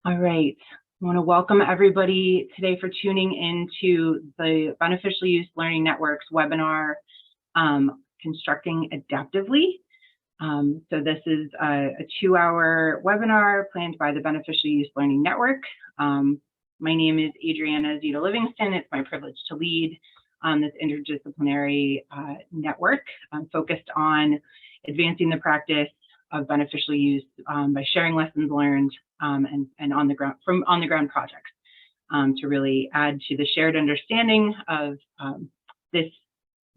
All right. I want to welcome everybody today for tuning into the Beneficial Use Learning Network's webinar, Constructing Adaptively. So this is a 2-hour webinar planned by the Beneficial Use Learning Network. My name is Adriana Zita Livingston. It's my privilege to lead this interdisciplinary network focused on advancing the practice of beneficial use by sharing lessons learned and on the ground projects to really add to the shared understanding of this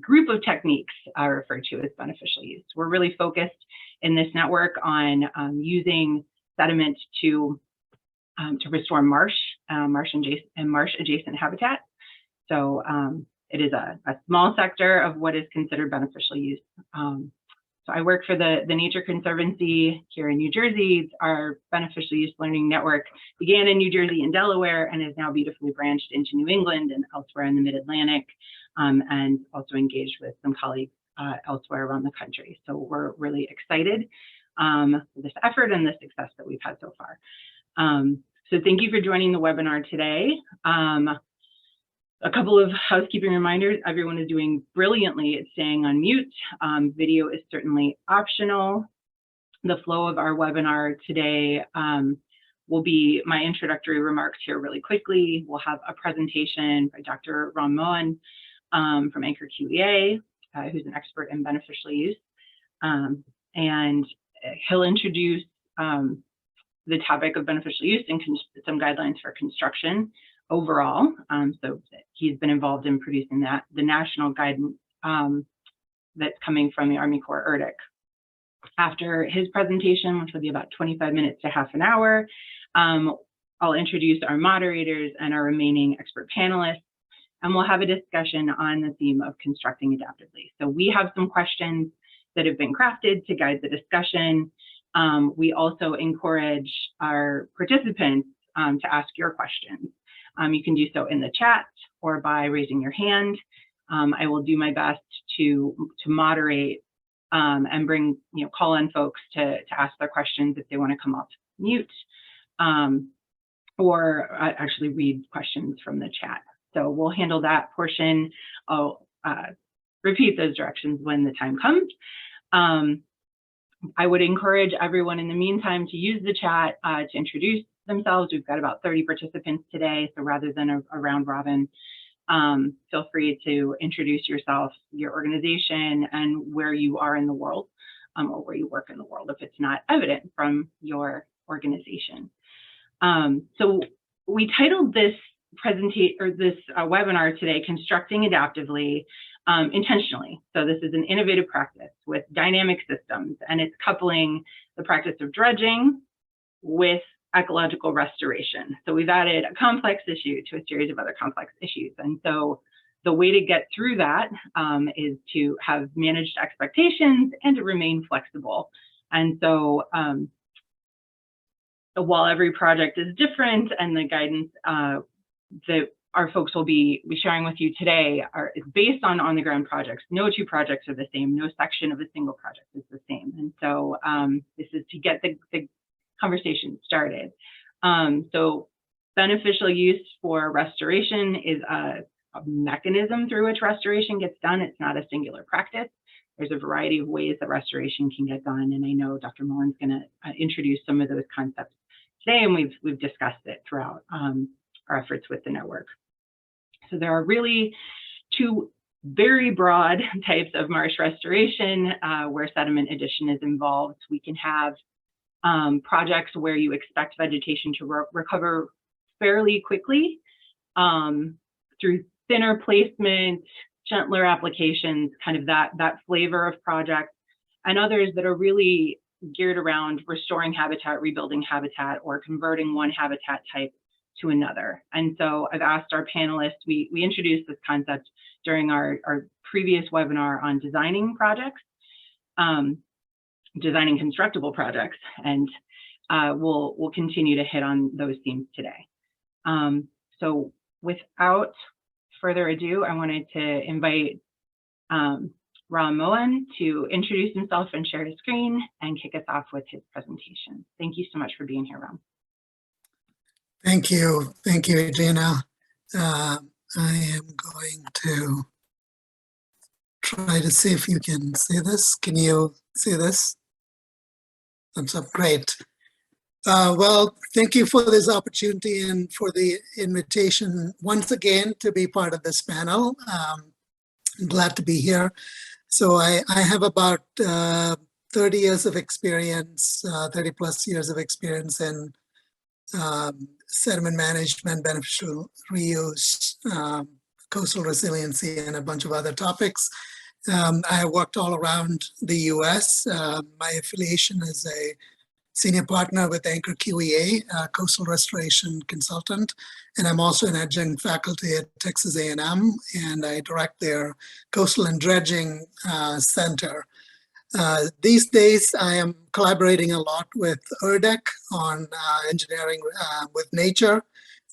group of techniques referred to as beneficial use. We're really focused in this network on using sediment to restore marsh adjacent habitat. So it is a small sector of what is considered beneficial use. So I work for the Nature Conservancy here in New Jersey. Our beneficial use learning network began in New Jersey and Delaware and is now beautifully branched into New England and elsewhere in the Mid-Atlantic, and also engaged with some colleagues elsewhere around the country. So we're really excited for this effort and the success that we've had so far. So thank you for joining the webinar today. A couple of housekeeping reminders. Everyone is doing brilliantly at staying on mute. Video is certainly optional. The flow of our webinar today will be my introductory remarks here really quickly. We'll have a presentation by Dr. Ron Moen from Anchor QEA, who's an expert in beneficial use. And he'll introduce the topic of beneficial use and some guidelines for construction overall. So he's been involved in producing the national guidance that's coming from the Army Corps ERDIC. After his presentation, which will be about 25 minutes to half an hour, I'll introduce our moderators and our remaining expert panelists, and we'll have a discussion on the theme of constructing adaptively. So we have some questions that have been crafted to guide the discussion. We also encourage our participants to ask your questions. You can do so in the chat or by raising your hand. I will do my best to moderate and bring, call on folks to ask their questions if they want to come off mute, or actually read questions from the chat. So we'll handle that portion. I'll repeat those directions when the time comes. I would encourage everyone in the meantime to use the chat to introduce themselves. We've got about 30 participants today, so rather than a round robin, feel free to introduce yourself, your organization, and where you are in the world, or where you work in the world if it's not evident from your organization. So we titled this webinar today, Constructing Adaptively, intentionally. So this is an innovative practice with dynamic systems, and it's coupling the practice of dredging with ecological restoration. So we've added a complex issue to a series of other complex issues. And so the way to get through that is to have managed expectations and to remain flexible. And so while every project is different and the guidance that our folks will be sharing with you today is based on the ground projects. No two projects are the same. No section of a single project is the same. And so this is to get the conversation started. So beneficial use for restoration is a mechanism through which restoration gets done. It's not a singular practice. There's a variety of ways that restoration can get done. And I know Dr. Moen's going to introduce some of those concepts today, and we've discussed it throughout our efforts with the network. So there are really two very broad types of marsh restoration where sediment addition is involved. We can have projects where you expect vegetation to recover fairly quickly through thinner placement, gentler applications, kind of that flavor of projects, and others that are really geared around restoring habitat, rebuilding habitat, or converting one habitat type to another. And so I've asked our panelists, we introduced this concept during our previous webinar on designing projects, designing constructible projects, and we'll continue to hit on those themes today. So without further ado, I wanted to invite Ron Moen to introduce himself and share his screen and kick us off with his presentation. Thank you so much for being here, Ron. Thank you. Thank you, Adriana. I am going to try to see if you can see this. Can you see this? Thumbs up. Great. Well, thank you for this opportunity and for the invitation once again to be part of this panel. I'm glad to be here. So I have about 30 years of experience, 30 plus years of experience in sediment management, beneficial reuse, coastal resiliency, and a bunch of other topics. I worked all around the US. My affiliation is a senior partner with Anchor QEA, coastal restoration consultant, and I'm also an adjunct faculty at Texas A&M, and I direct their coastal and dredging center. These days, I am collaborating a lot with ERDEC on engineering with nature.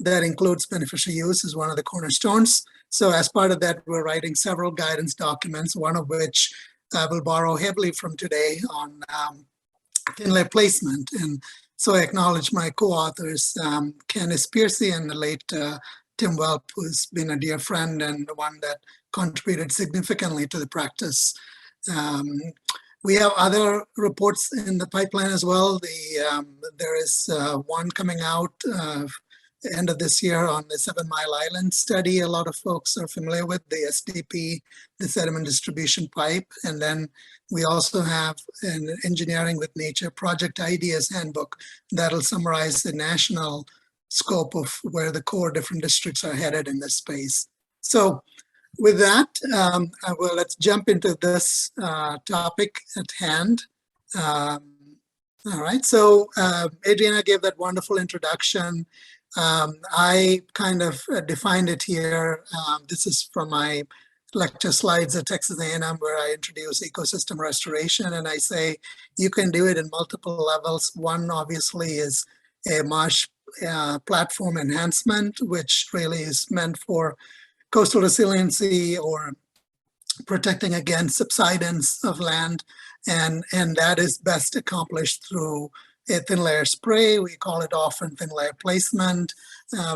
That includes beneficial use as one of the cornerstones. So as part of that, we're writing several guidance documents, one of which will borrow heavily from today on thin layer placement. And so I acknowledge my co-authors, Candice Piercy and the late Tim Welp, who's been a dear friend and the one that contributed significantly to the practice. We have other reports in the pipeline as well. There is one coming out the end of this year on the 7 Mile Island study. A lot of folks are familiar with the SDP, the sediment distribution pipe. And then we also have an Engineering with Nature Project Ideas Handbook that'll summarize the national scope of where the core different districts are headed in this space. So with that, let's jump into this topic at hand. All right, so Adriana gave that wonderful introduction. I kind of defined it here. This is from my lecture slides at Texas A&M where I introduce ecosystem restoration, and I say you can do it in multiple levels. One obviously is a marsh platform enhancement, which really is meant for coastal resiliency or protecting against subsidence of land, and that is best accomplished through a thin layer spray. We call it often thin layer placement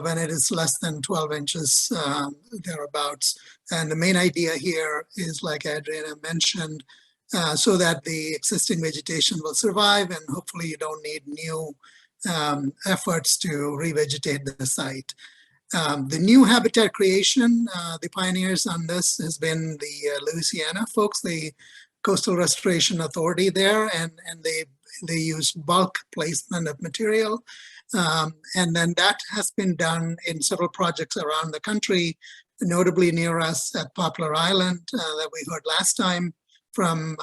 when it is less than 12 inches thereabouts. And the main idea here is, like Adriana mentioned, so that the existing vegetation will survive and hopefully you don't need new efforts to revegetate the site. The new habitat creation, the pioneers on this has been the Louisiana folks, the Coastal Restoration Authority there, and they use bulk placement of material. And then that has been done in several projects around the country, notably near us at Poplar Island that we heard last time from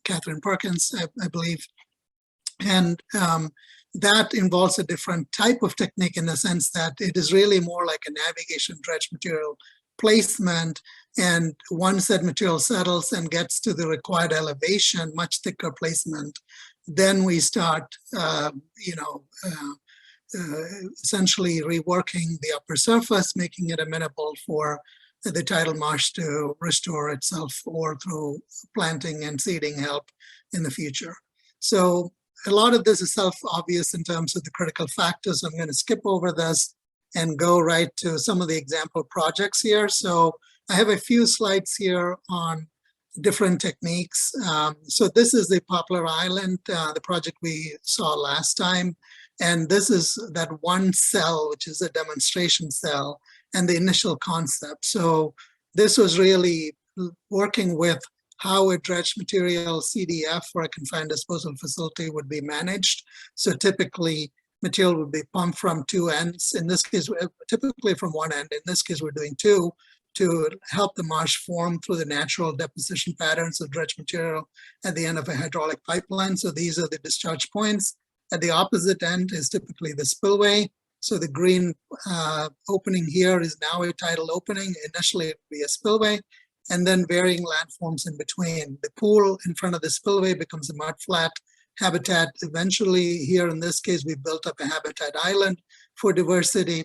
Catherine Perkins, I believe. And that involves a different type of technique in the sense that it is really more like a navigation dredge material placement. And once that material settles and gets to the required elevation, much thicker placement, then we start, essentially reworking the upper surface, making it amenable for the tidal marsh to restore itself or through planting and seeding help in the future. So a lot of this is self-obvious in terms of the critical factors. I'm going to skip over this and go right to some of the example projects here. So I have a few slides here on different techniques. So this is the Poplar Island, the project we saw last time. And this is that one cell, which is a demonstration cell, and the initial concept. So this was really working with how a dredge material CDF or a confined disposal facility would be managed. So typically material would be pumped from two ends. In this case, typically from one end. In this case, we're doing two to help the marsh form through the natural deposition patterns of dredge material at the end of a hydraulic pipeline. So these are the discharge points. At the opposite end is typically the spillway. So the green opening here is now a tidal opening. Initially, it would be a spillway, and then varying landforms in between. The pool in front of the spillway becomes a mudflat habitat. Eventually, here in this case, we built up a habitat island for diversity.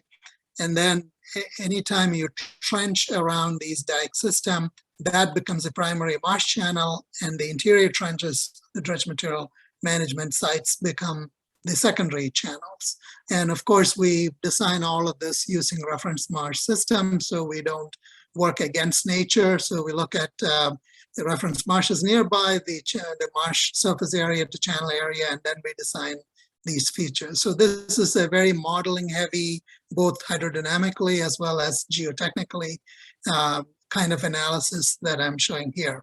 And then anytime you trench around these dike system, that becomes a primary marsh channel, and the interior trenches, the dredge material management sites, become the secondary channels. And of course, we design all of this using reference marsh systems, so we don't work against nature. So we look at the reference marshes nearby, the marsh surface area to channel area, and then we design these features. So this is a very modeling heavy, both hydrodynamically as well as geotechnically kind of analysis that I'm showing here.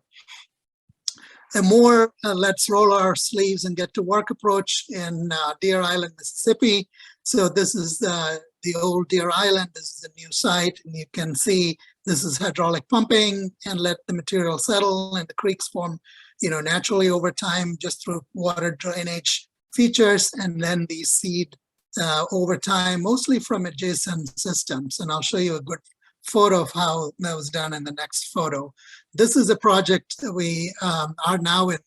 A more let's roll our sleeves and get to work approach in Deer Island, Mississippi. So this is the old Deer Island. This is a new site, and you can see this is hydraulic pumping and let the material settle, and the creeks form, naturally over time just through water drainage features, and then the seed over time, mostly from adjacent systems. And I'll show you a good photo of how that was done in the next photo. This is a project that we are now in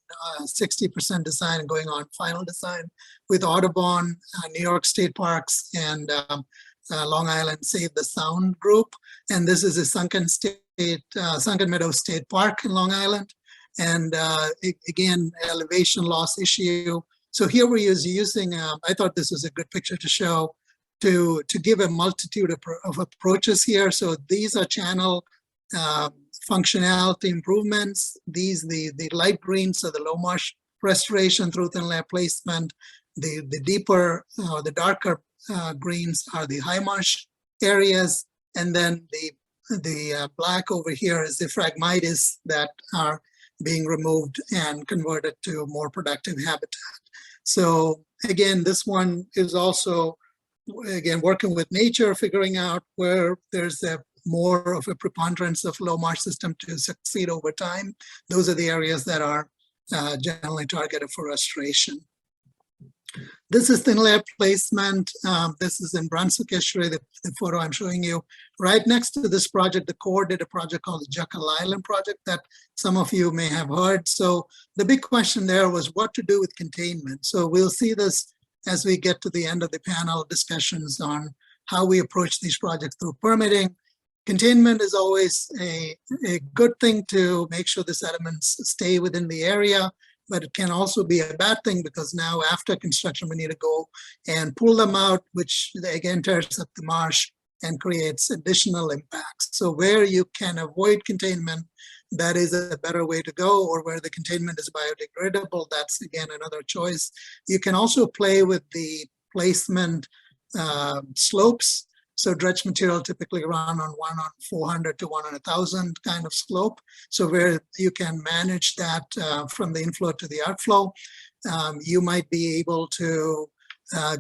60% design and going on final design with Audubon, New York State Parks, and Long Island Save the Sound group. And this is a Sunken Meadow State Park in Long Island. And again, elevation loss issue. So here we is using, I thought this was a good picture to show, to give a multitude of approaches here. So these are channel functionality improvements. The light greens are the low marsh restoration through thin layer placement. The deeper, the darker greens are the high marsh areas. And then the black over here is the phragmites that are being removed and converted to more productive habitat. So again, this one is also, again, working with nature, figuring out where there's more of a preponderance of low marsh system to succeed over time. Those are the areas that are generally targeted for restoration. This is thin layer placement. This is in Brunswick Estuary, the photo I'm showing you. Right next to this project, the Corps did a project called the Jekyll Island project that some of you may have heard. So the big question there was what to do with containment. So we'll see this as we get to the end of the panel discussions on how we approach these projects through permitting. Containment is always a good thing to make sure the sediments stay within the area, but it can also be a bad thing because now after construction, we need to go and pull them out, which again tears up the marsh and creates additional impacts. So where you can avoid containment, that is a better way to go, or where the containment is biodegradable, that's again another choice. You can also play with the placement slopes. So dredge material typically run on 1 on 400 to 1 on 1,000 kind of slope. So where you can manage that from the inflow to the outflow, you might be able to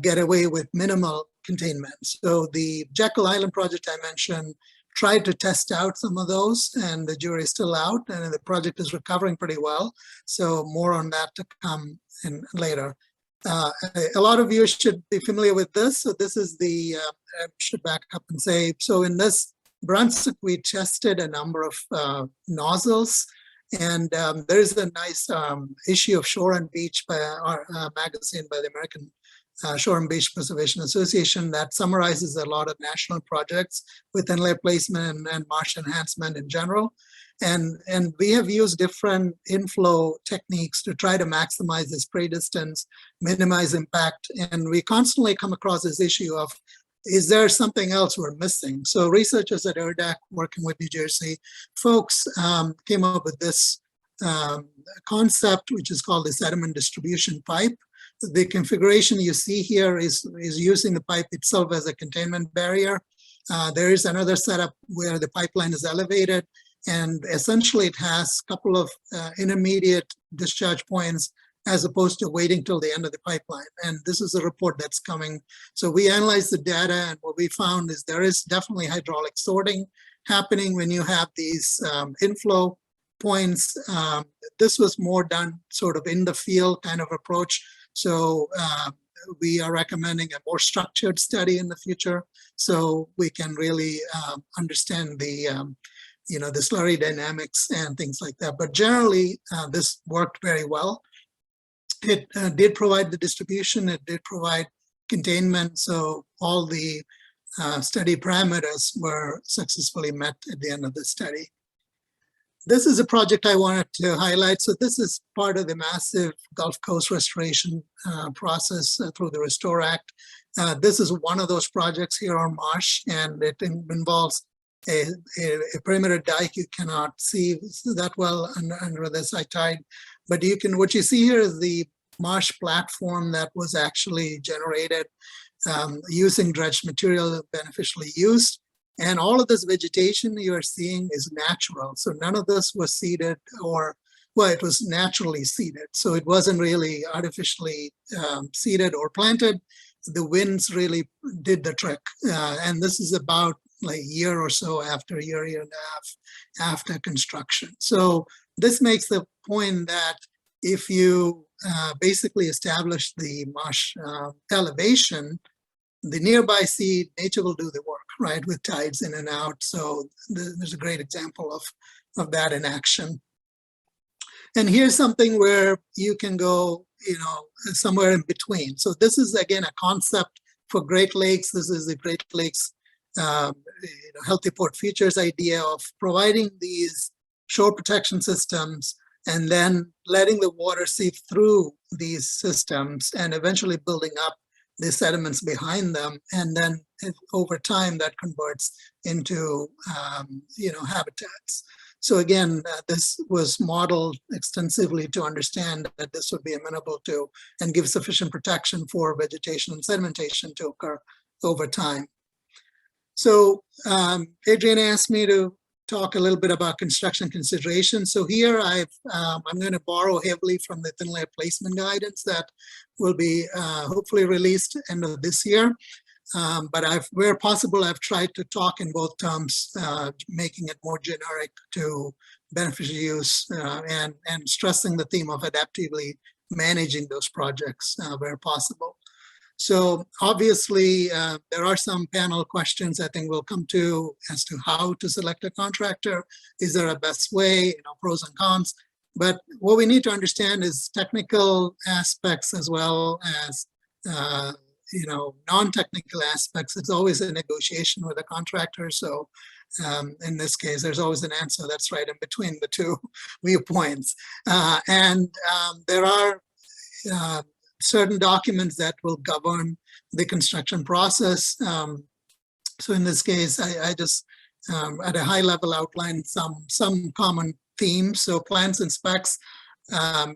get away with minimal containment. So the Jekyll Island project I mentioned tried to test out some of those, and the jury is still out, and the project is recovering pretty well. So more on that to come in later. A lot of you should be familiar with this. So this is the, I should back up and say, so in this Brunswick, we tested a number of nozzles, and there's a nice issue of Shore and Beach by our magazine by the American Shore and Beach Preservation Association that summarizes a lot of national projects with inlet placement and marsh enhancement in general. And we have used different inflow techniques to try to maximize the spray distance, minimize impact. And we constantly come across this issue of, is there something else we're missing? So researchers at ERDAC working with New Jersey folks came up with this concept, which is called the sediment distribution pipe. The configuration you see here is using the pipe itself as a containment barrier. There is another setup where the pipeline is elevated, and essentially it has a couple of intermediate discharge points as opposed to waiting till the end of the pipeline. And this is a report that's coming. So we analyzed the data, and what we found is there is definitely hydraulic sorting happening when you have these inflow points. This was more done sort of in the field kind of approach. So we are recommending a more structured study in the future, so we can really understand the the slurry dynamics and things like that. But generally, this worked very well. It did provide the distribution. It did provide containment. So all the study parameters were successfully met at the end of the study. This is a project I wanted to highlight. So this is part of the massive Gulf Coast restoration process through the Restore Act. This is one of those projects here on Marsh, and it involves a perimeter dike. You cannot see that well under this high tide, but you can. What you see here is the Marsh platform that was actually generated using dredged material beneficially used. And all of this vegetation you are seeing is natural. So none of this was seeded or, well, it was naturally seeded. So it wasn't really artificially seeded or planted. The winds really did the trick. And this is about like a year or so after, a year and a half after construction. So this makes the point that if you basically establish the marsh elevation, the nearby sea, nature will do the work, right, with tides in and out. So there's a great example of that in action. And here's something where you can go, somewhere in between. So this is, again, a concept for Great Lakes. This is the Great Lakes Healthy Port Futures idea of providing these shore protection systems and then letting the water seep through these systems and eventually building up the sediments behind them, and then over time that converts into habitats. So again, this was modeled extensively to understand that this would be amenable to and give sufficient protection for vegetation and sedimentation to occur over time. So Adrian asked me to talk a little bit about construction considerations. So here I'm going to borrow heavily from the thin layer placement guidance that will be hopefully released end of this year. But where possible, I've tried to talk in both terms, making it more generic to beneficial use and stressing the theme of adaptively managing those projects where possible. So obviously, there are some panel questions I think we'll come to as to how to select a contractor. Is there a best way, pros and cons? But what we need to understand is technical aspects as well as non-technical aspects. It's always a negotiation with a contractor. So in this case, there's always an answer that's right in between the two viewpoints. And there are certain documents that will govern the construction process. So in this case, I just at a high level outlined some common themes. So plans and specs.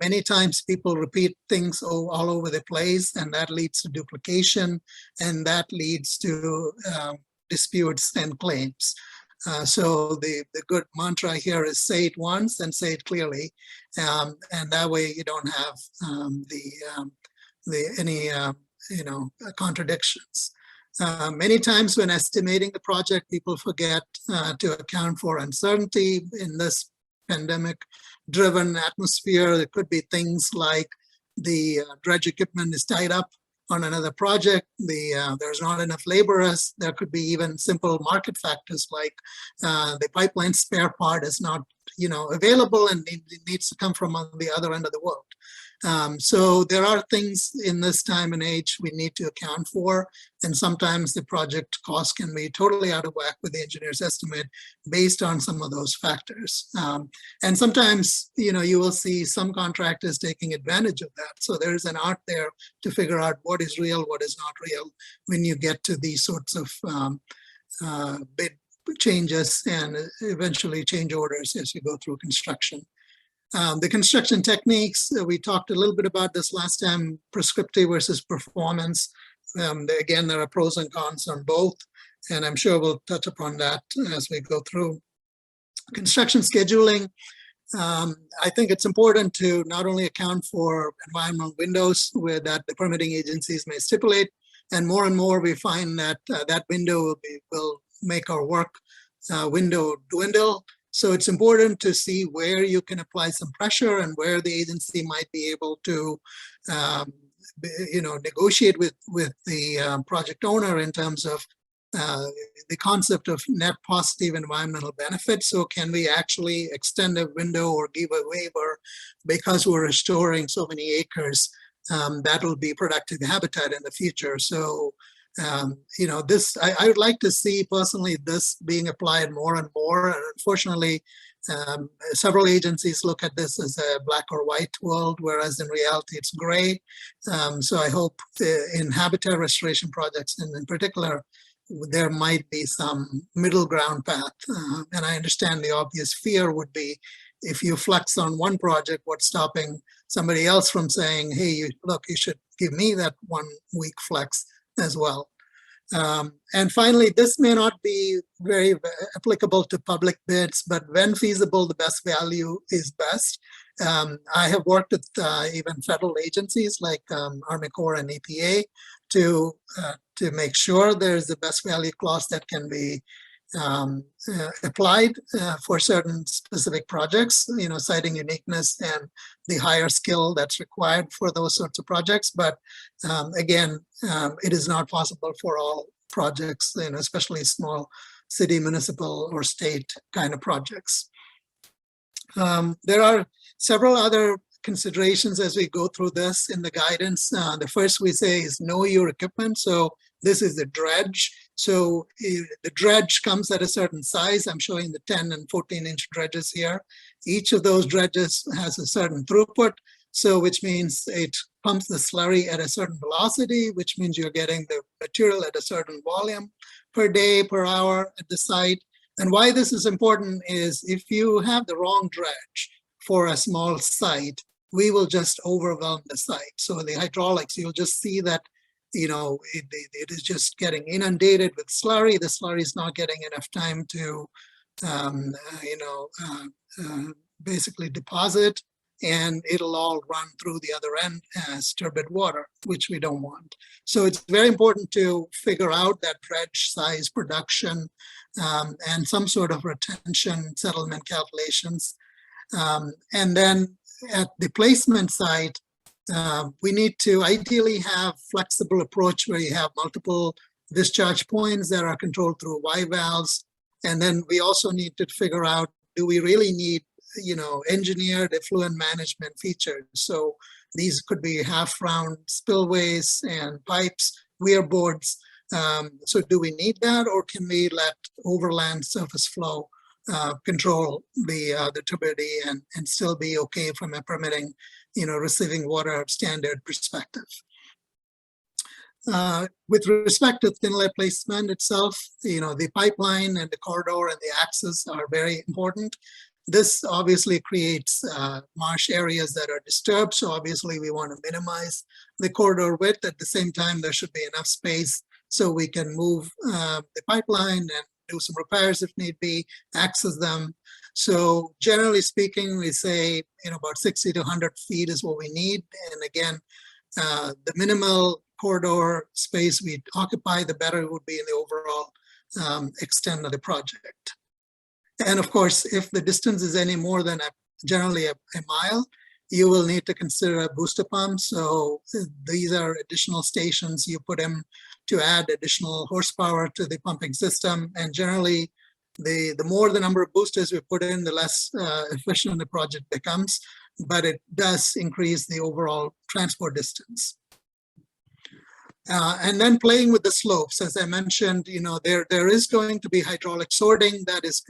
Many times people repeat things all over the place, and that leads to duplication, and that leads to disputes and claims. So the good mantra here is say it once and say it clearly, and that way you don't have any contradictions. Many times when estimating the project, people forget to account for uncertainty in this pandemic-driven atmosphere. There could be things like the dredge equipment is tied up on another project. There's not enough laborers. There could be even simple market factors like the pipeline spare part is not available and it needs to come from the other end of the world. So there are things in this time and age we need to account for, and sometimes the project cost can be totally out of whack with the engineer's estimate based on some of those factors. And sometimes, you will see some contractors taking advantage of that. So there's an art there to figure out what is real, what is not real when you get to these sorts of bid changes and eventually change orders as you go through construction. The construction techniques, we talked a little bit about this last time, prescriptive versus performance. Again, there are pros and cons on both, and I'm sure we'll touch upon that as we go through. Construction scheduling, I think it's important to not only account for environmental windows where that the permitting agencies may stipulate, and more we find that that window will make our work window dwindle. So it's important to see where you can apply some pressure and where the agency might be able to, negotiate with the project owner in terms of the concept of net positive environmental benefit. So can we actually extend a window or give a waiver because we're restoring so many acres that will be productive habitat in the future? So This I would like to see personally this being applied more and more. And unfortunately, several agencies look at this as a black or white world, whereas in reality it's gray. So I hope in habitat restoration projects, and in particular, there might be some middle ground path. And I understand the obvious fear would be if you flex on one project, what's stopping somebody else from saying, hey, look, you should give me that 1 week flex as well. And finally, this may not be very applicable to public bids, but when feasible, the best value is best. I have worked with even federal agencies like Army Corps and EPA to make sure there's a best value clause that can be applied for certain specific projects, citing uniqueness and the higher skill that's required for those sorts of projects. But again, it is not possible for all projects, especially small city, municipal, or state kind of projects. There are several other considerations as we go through this in the guidance. The first we say is know your equipment. So this is the dredge. So the dredge comes at a certain size. I'm showing the 10 and 14-inch dredges here. Each of those dredges has a certain throughput. So which means it pumps the slurry at a certain velocity, which means you're getting the material at a certain volume per day, per hour at the site. And why this is important is if you have the wrong dredge for a small site, we will just overwhelm the site. So the hydraulics, you'll just see that, it is just getting inundated with slurry. The slurry is not getting enough time to, basically deposit, and it'll all run through the other end as turbid water, which we don't want. So it's very important to figure out that dredge size, production, and some sort of retention settlement calculations. And then at the placement site, we need to ideally have flexible approach where you have multiple discharge points that are controlled through Y valves. And then we also need to figure out, do we really need engineered effluent management features? So these could be half-round spillways and pipes, weir boards. So do we need that, or can we let overland surface flow control the turbidity and still be okay from a permitting, receiving water standard perspective? With respect to thin-layer placement itself, the pipeline and the corridor and the access are very important. This obviously creates marsh areas that are disturbed. So obviously we want to minimize the corridor width. At the same time, there should be enough space so we can move the pipeline and do some repairs if need be, access them. So generally speaking, we say about 60 to 100 feet is what we need. And again, the minimal corridor space we occupy, the better it would be in the overall extent of the project. And of course, if the distance is any more than generally a mile, you will need to consider a booster pump. So these are additional stations you put in to add additional horsepower to the pumping system. And generally, the more the number of boosters we put in, the less efficient the project becomes. But it does increase the overall transport distance. And then playing with the slopes, as I mentioned, there is going to be hydraulic sorting that is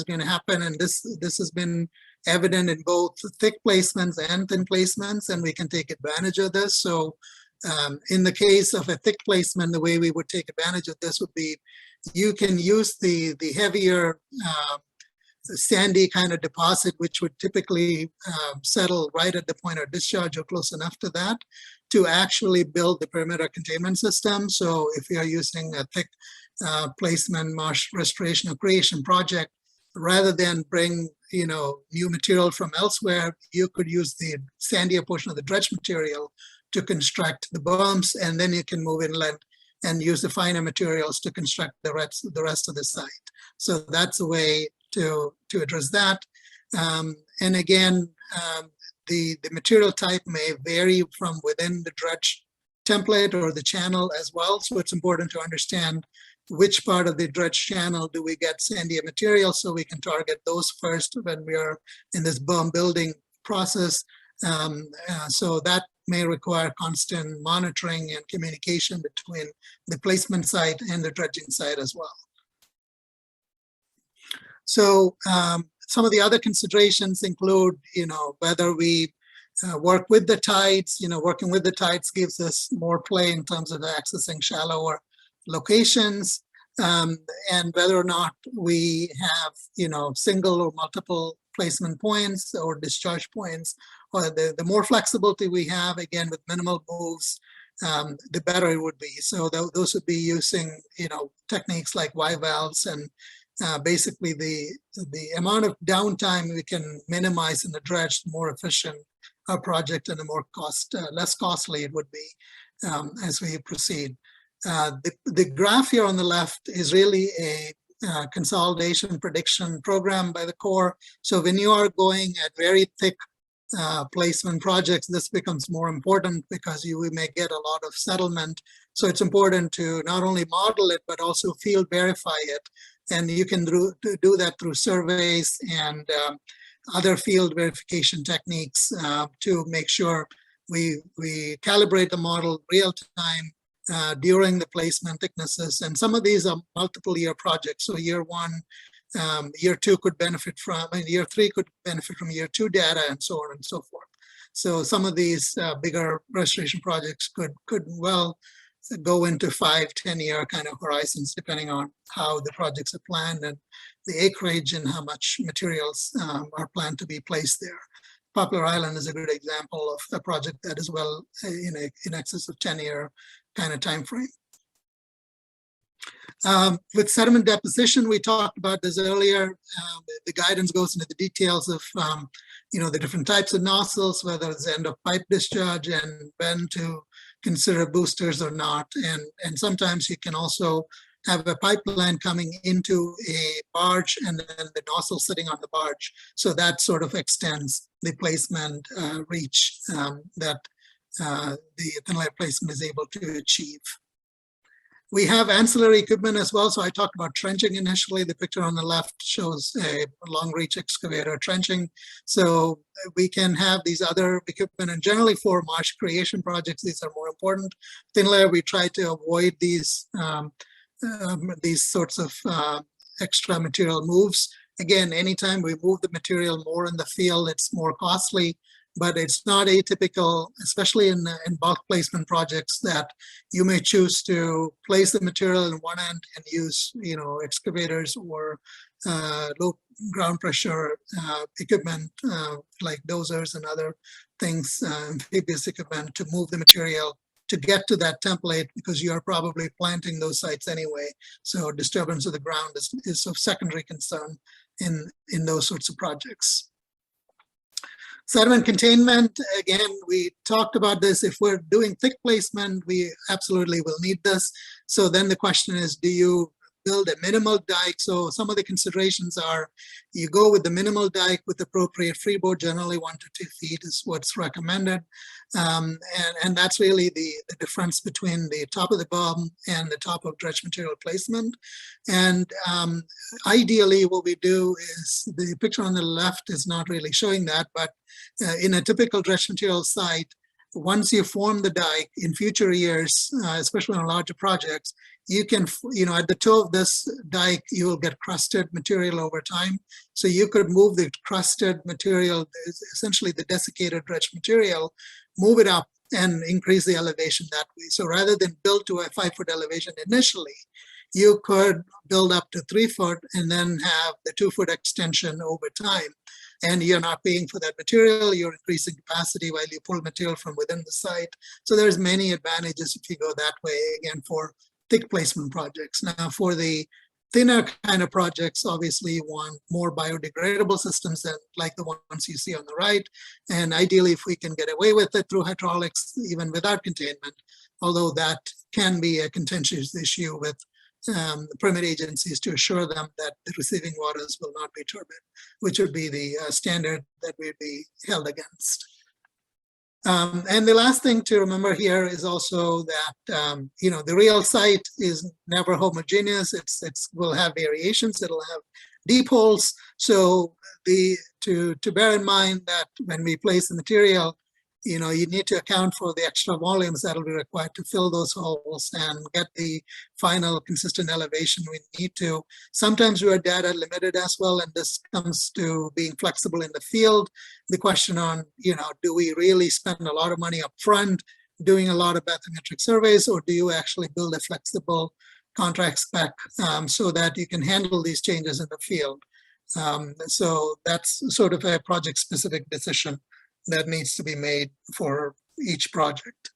going to happen, and this has been evident in both thick placements and thin placements, and we can take advantage of this. So, in the case of a thick placement, the way we would take advantage of this would be you can use the heavier sandy kind of deposit, which would typically settle right at the point of discharge or close enough to that, to actually build the perimeter containment system. So if you're using a thick placement marsh restoration or creation project, rather than bring new material from elsewhere, you could use the sandier portion of the dredge material to construct the berms, and then you can move inland and use the finer materials to construct the rest of the site. So that's a way to address that. And again, the material type may vary from within the dredge template or the channel as well. So it's important to understand which part of the dredge channel do we get sandier material, so we can target those first when we are in this berm building process. So that may require constant monitoring and communication between the placement site and the dredging site as well. So some of the other considerations include, whether we work with the tides. Working with the tides gives us more play in terms of accessing shallower locations, and whether or not we have, single or multiple placement points or discharge points, or the more flexibility we have, again, with minimal moves, the better it would be. So those would be using, techniques like Y valves, and basically the amount of downtime we can minimize in the dredge, the more efficient our project and the more less costly it would be as we proceed. The graph here on the left is really a consolidation prediction program by the Corps. So when you are going at very thick placement projects, this becomes more important because we may get a lot of settlement. So it's important to not only model it, but also field verify it. And you can do that through surveys and other field verification techniques to make sure we calibrate the model real time during the placement thicknesses. And some of these are multiple year projects. So year 1, year 2 could benefit from, and year 3 could benefit from year 2 data, and so on and so forth. So some of these bigger restoration projects could well go into 5-10 year kind of horizons, depending on how the projects are planned and the acreage and how much materials are planned to be placed there. Poplar Island is a good example of a project that is well in excess of 10-year kind of time frame. With sediment deposition, we talked about this earlier. The guidance goes into the details of the different types of nozzles, whether it's end of pipe discharge and when to consider boosters or not. And sometimes you can also have a pipeline coming into a barge and then the nozzle sitting on the barge. So that sort of extends the placement reach that the thin layer placement is able to achieve. We have ancillary equipment as well. So I talked about trenching initially. The picture on the left shows a long reach excavator trenching. So we can have these other equipment, and generally for marsh creation projects, these are more important. Thin layer, we try to avoid these sorts of extra material moves. Again, anytime we move the material more in the field, it's more costly. But it's not atypical, especially in bulk placement projects, that you may choose to place the material in one end and use, excavators or low ground pressure equipment like dozers and other things, amphibious equipment, to move the material to get to that template, because you are probably planting those sites anyway. So disturbance of the ground is of secondary concern in those sorts of projects. Sediment containment, again, we talked about this. If we're doing thick placement, we absolutely will need this. So then the question is, do you build a minimal dike? So some of the considerations are, you go with the minimal dike with appropriate freeboard, generally 1 to 2 feet is what's recommended. And that's really the difference between the top of the berm and the top of dredge material placement. And ideally what we do is, the picture on the left is not really showing that, but in a typical dredge material site, once you form the dike in future years, especially on larger projects, you can, at the toe of this dike, you will get crusted material over time. So you could move the crusted material, essentially the desiccated dredge material, move it up and increase the elevation that way. So rather than build to a 5-foot elevation initially, you could build up to 3 foot and then have the 2-foot extension over time. And you're not paying for that material, you're increasing capacity while you pull material from within the site. So there's many advantages if you go that way, again, for thick placement projects. Now for the thinner kind of projects, obviously you want more biodegradable systems than like the ones you see on the right. And ideally, if we can get away with it through hydraulics, even without containment, although that can be a contentious issue with permit agencies to assure them that the receiving waters will not be turbid, which would be the standard that we'd be held against. And the last thing to remember here is also that the real site is never homogeneous. It will have variations. It'll have deep holes. So to bear in mind that when we place the material, you need to account for the extra volumes that will be required to fill those holes and get the final consistent elevation we need to. Sometimes we are data limited as well, and this comes to being flexible in the field. The question on, do we really spend a lot of money up front doing a lot of bathymetric surveys, or do you actually build a flexible contract spec so that you can handle these changes in the field? So that's sort of a project-specific decision that needs to be made for each project.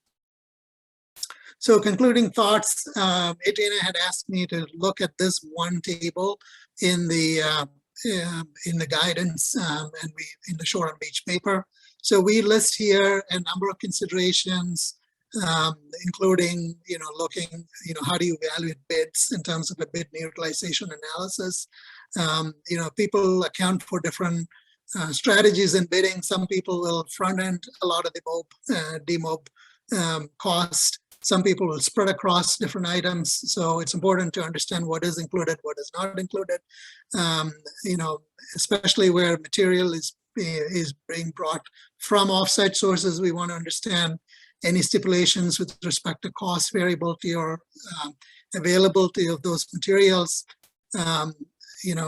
So concluding thoughts, Adriana had asked me to look at this one table in the guidance and in the Shore and Beach paper. So we list here a number of considerations, including, looking, how do you evaluate bids in terms of a bid utilization analysis? People account for different strategies in bidding. Some people will front end a lot of the demob cost. Some people will spread across different items. So it's important to understand what is included, what is not included. Especially where material is being brought from offsite sources, we want to understand any stipulations with respect to cost variability or availability of those materials.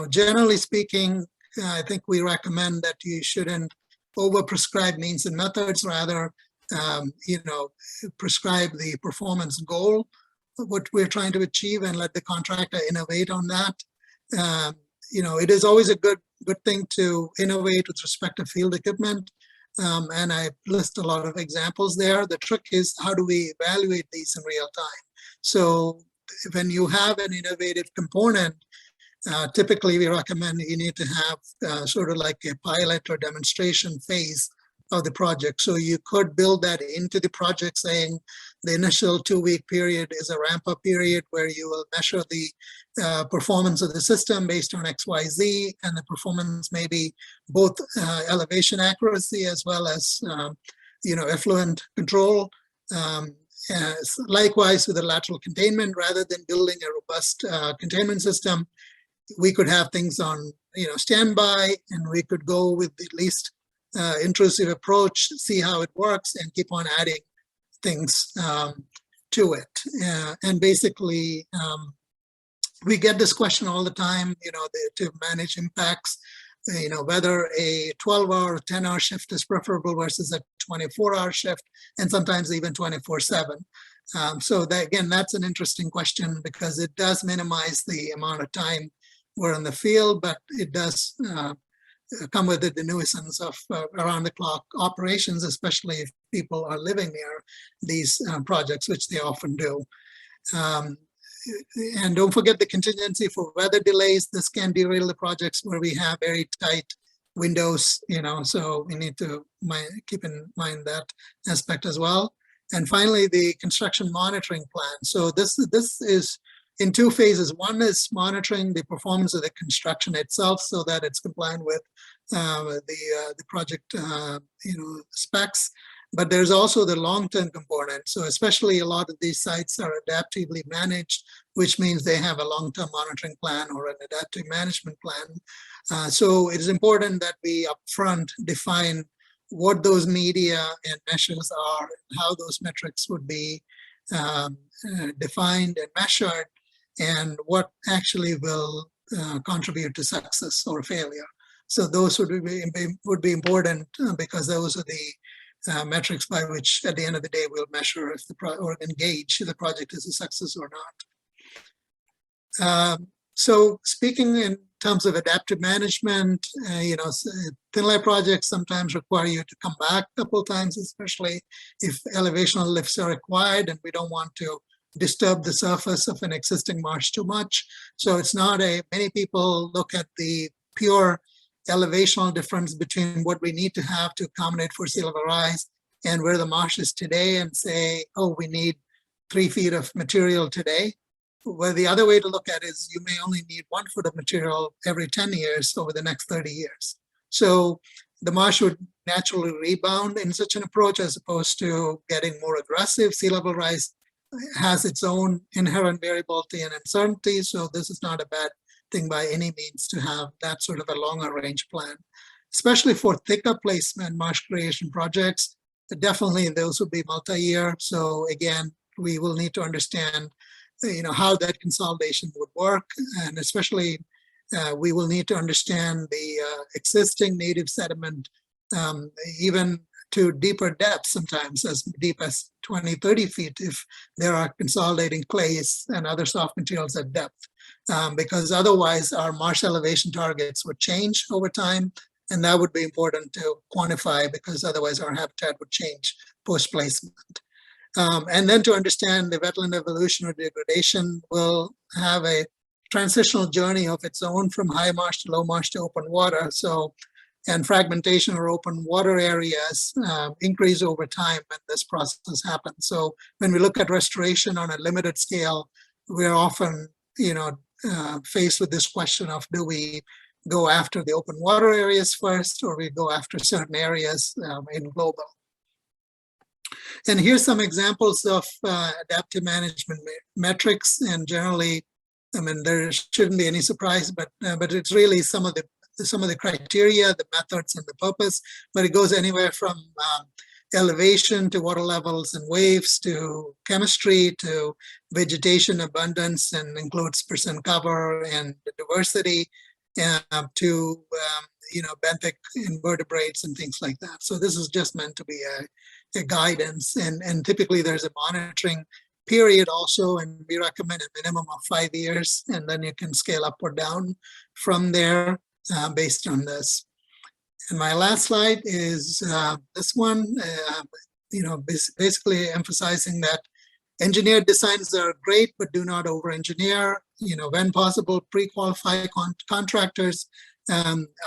Generally speaking, I think we recommend that you shouldn't overprescribe means and methods, rather, prescribe the performance goal of what we're trying to achieve and let the contractor innovate on that. It is always a good thing to innovate with respect to field equipment. And I list a lot of examples there. The trick is, how do we evaluate these in real time? So when you have an innovative component, typically we recommend you need to have sort of like a pilot or demonstration phase of the project. So you could build that into the project, saying the initial 2-week period is a ramp-up period where you will measure the performance of the system based on XYZ, and the performance may be both elevation accuracy as well as effluent control. Likewise with the lateral containment, rather than building a robust containment system, we could have things on standby, and we could go with the least intrusive approach, see how it works, and keep on adding things to it. And basically, we get this question all the time, to manage impacts, whether a 12-hour or 10-hour shift is preferable versus a 24-hour shift, and sometimes even 24/7. So that, again, that's an interesting question, because it does minimize the amount of time we're in the field, but it does come with it the nuisance of around-the-clock operations, especially if people are living near these projects, which they often do. And don't forget the contingency for weather delays. This can derail the projects where we have very tight windows, so we need to keep in mind that aspect as well. And finally, the construction monitoring plan. So this is in 2 phases. One is monitoring the performance of the construction itself so that it's compliant with the project specs. But there's also the long-term component. So especially a lot of these sites are adaptively managed, which means they have a long-term monitoring plan or an adaptive management plan. So it is important that we upfront define what those media and measures are, and how those metrics would be defined and measured, and what actually will contribute to success or failure. So those would be important, because those are the metrics by which, at the end of the day, we'll measure if or engage if the project is a success or not. So speaking in terms of adaptive management, thin layer projects sometimes require you to come back a couple of times, especially if elevational lifts are required, and we don't want to disturb the surface of an existing marsh too much. So it's not many people look at the pure elevational difference between what we need to have to accommodate for sea level rise and where the marsh is today, and say, oh, we need 3 feet of material today. Well, the other way to look at it is you may only need 1 foot of material every 10 years over the next 30 years. So the marsh would naturally rebound in such an approach, as opposed to getting more aggressive. Sea level rise has its own inherent variability and uncertainty, so this is not a bad thing by any means to have that sort of a longer range plan, especially for thicker placement marsh creation projects. Definitely those would be multi-year. So again, we will need to understand, how that consolidation would work, and especially we will need to understand the existing native sediment, even to deeper depths, sometimes as deep as 20, 30 feet if there are consolidating clays and other soft materials at depth, because otherwise our marsh elevation targets would change over time, and that would be important to quantify because otherwise our habitat would change post-placement. And then to understand the wetland evolution or degradation will have a transitional journey of its own from high marsh to low marsh to open water. So, and fragmentation or open water areas increase over time when this process happens. So when we look at restoration on a limited scale, we're often, faced with this question of, do we go after the open water areas first, or we go after certain areas in global? And here's some examples of adaptive management metrics, and generally, there shouldn't be any surprise, but it's really some of the criteria, the methods, and the purpose. But it goes anywhere from elevation to water levels and waves to chemistry to vegetation abundance, and includes percent cover and diversity, to benthic invertebrates and things like that. So this is just meant to be a guidance, and typically there's a monitoring period also, and we recommend a minimum of 5 years, and then you can scale up or down from there based on this. And my last slide is this one, basically emphasizing that engineered designs are great, but do not over-engineer. When possible, pre-qualify contractors,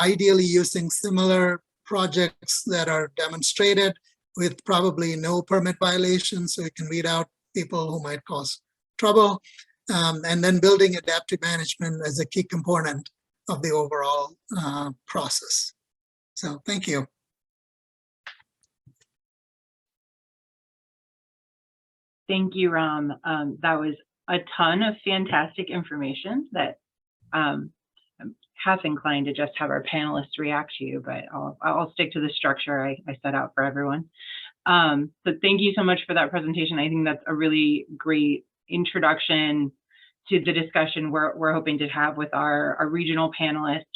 ideally using similar projects that are demonstrated with probably no permit violations, so you can weed out people who might cause trouble. And then building adaptive management as a key component of the overall process. So thank you. Thank you, Ram. That was a ton of fantastic information that I'm half inclined to just have our panelists react to you, but I'll stick to the structure I set out for everyone. So thank you so much for that presentation. I think that's a really great introduction to the discussion we're hoping to have with our regional panelists,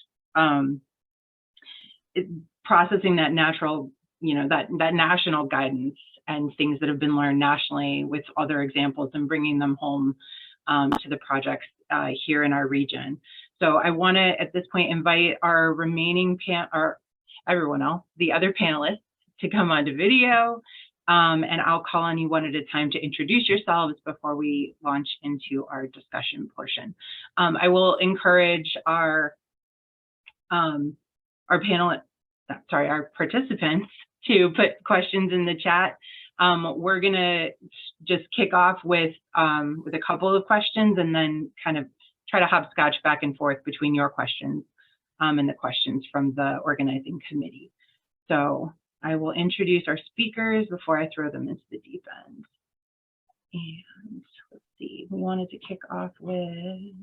processing that natural, that national guidance and things that have been learned nationally with other examples and bringing them home to the projects here in our region. So I want to, at this point, invite our remaining everyone else, the other panelists, to come onto video, and I'll call on you one at a time to introduce yourselves before we launch into our discussion portion. I will encourage our participants to put questions in the chat. We're gonna just kick off with a couple of questions, and then kind of try to hopscotch back and forth between your questions and the questions from the organizing committee. So I will introduce our speakers before I throw them into the deep end. And let's see, we wanted to kick off with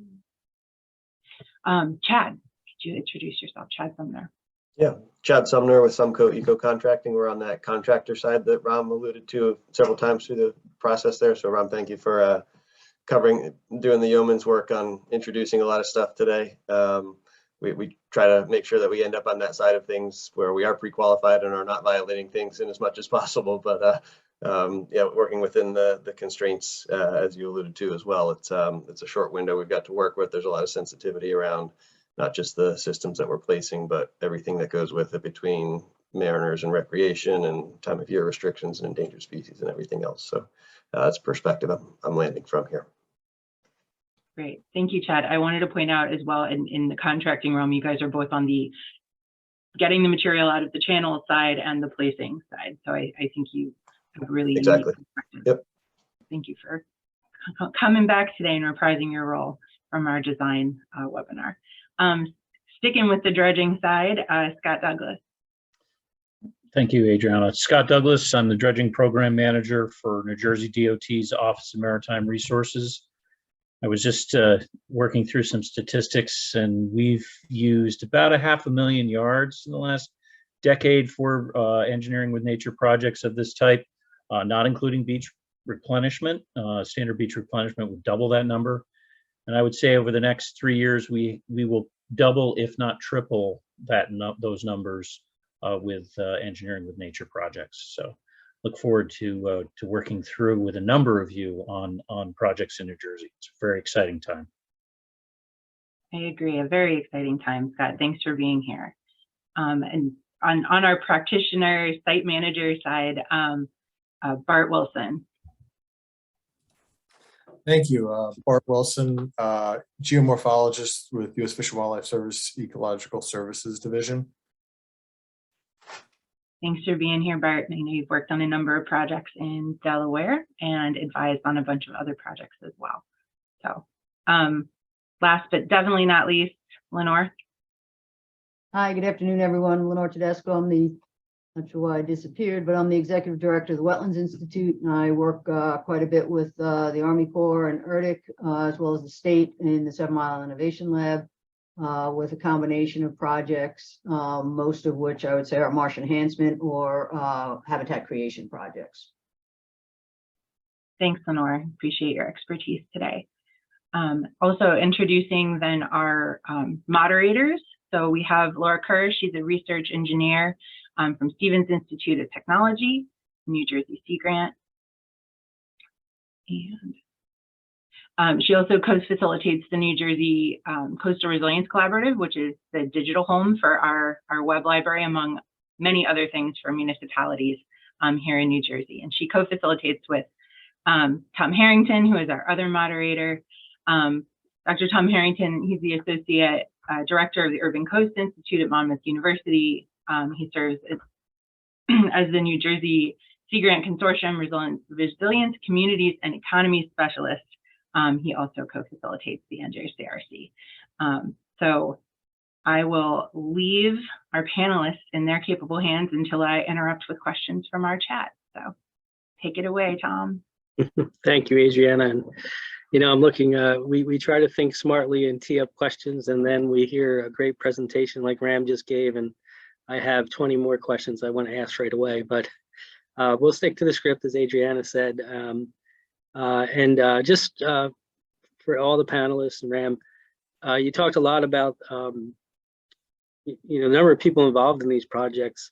Chad. Could you introduce yourself, Chad Sumner? Yeah, Chad Sumner with Sumco Eco Contracting. We're on that contractor side that Ram alluded to several times through the process there. So Ram, thank you for doing the yeoman's work on introducing a lot of stuff today. We try to make sure that we end up on that side of things where we are pre-qualified and are not violating things in as much as possible. But yeah, working within the constraints, as you alluded to as well. It's a short window we've got to work with. There's a lot of sensitivity around not just the systems that we're placing, but everything that goes with it between mariners and recreation and time of year restrictions and endangered species and everything else. So that's perspective I'm landing from here. Great, thank you, Chad. I wanted to point out as well, in the contracting realm, you guys are both on the getting the material out of the channel side and the placing side. So I think you have really exactly. Yep. Thank you for coming back today and reprising your role from our design webinar. Sticking with the dredging side, Scott Douglas. Thank you, Adriana. Scott Douglas, I'm the dredging program manager for New Jersey DOT's Office of Maritime Resources. I was just working through some statistics, and we've used about 500,000 yards in the last decade for engineering with nature projects of this type, not including beach replenishment. Standard beach replenishment would double that number. And I would say over the next 3 years, we will double, if not triple, those numbers with engineering with nature projects. So look forward to working through with a number of you on projects in New Jersey. It's a very exciting time. I agree, a very exciting time, Scott. Thanks for being here. And on our practitioner site manager side, Bart Wilson. Thank you. Bart Wilson, geomorphologist with U.S. Fish and Wildlife Service Ecological Services Division. Thanks for being here, Bart. I know you've worked on a number of projects in Delaware and advised on a bunch of other projects as well. So last but definitely not least, Lenore. Hi, good afternoon, everyone. Lenore Tedesco. I'm not sure why I disappeared, but I'm the executive director of the Wetlands Institute, and I work quite a bit with the Army Corps and ERDIC, as well as the state in the 7 Mile Innovation Lab, with a combination of projects, most of which I would say are marsh enhancement or habitat creation projects. Thanks, Lenore. Appreciate your expertise today. Also introducing then our moderators. So we have Laura Kerr. She's a research engineer from Stevens Institute of Technology, New Jersey Sea Grant. And she also co-facilitates the New Jersey Coastal Resilience Collaborative, which is the digital home for our web library, among many other things for municipalities here in New Jersey. And she co-facilitates with Tom Harrington, who is our other moderator. Dr. Tom Harrington, he's the Associate Director of the Urban Coast Institute at Monmouth University. He serves as the New Jersey Sea Grant Consortium Resilience, Communities, and Economies Specialist. He also co-facilitates the NJCRC. So I will leave our panelists in their capable hands until I interrupt with questions from our chat. So take it away, Tom. Thank you, Adriana. And I'm looking, we try to think smartly and tee up questions, and then we hear a great presentation like Ram just gave, and I have 20 more questions I want to ask right away, but we'll stick to the script, as Adriana said. Just for all the panelists and Ram, you talked a lot about, the number of people involved in these projects.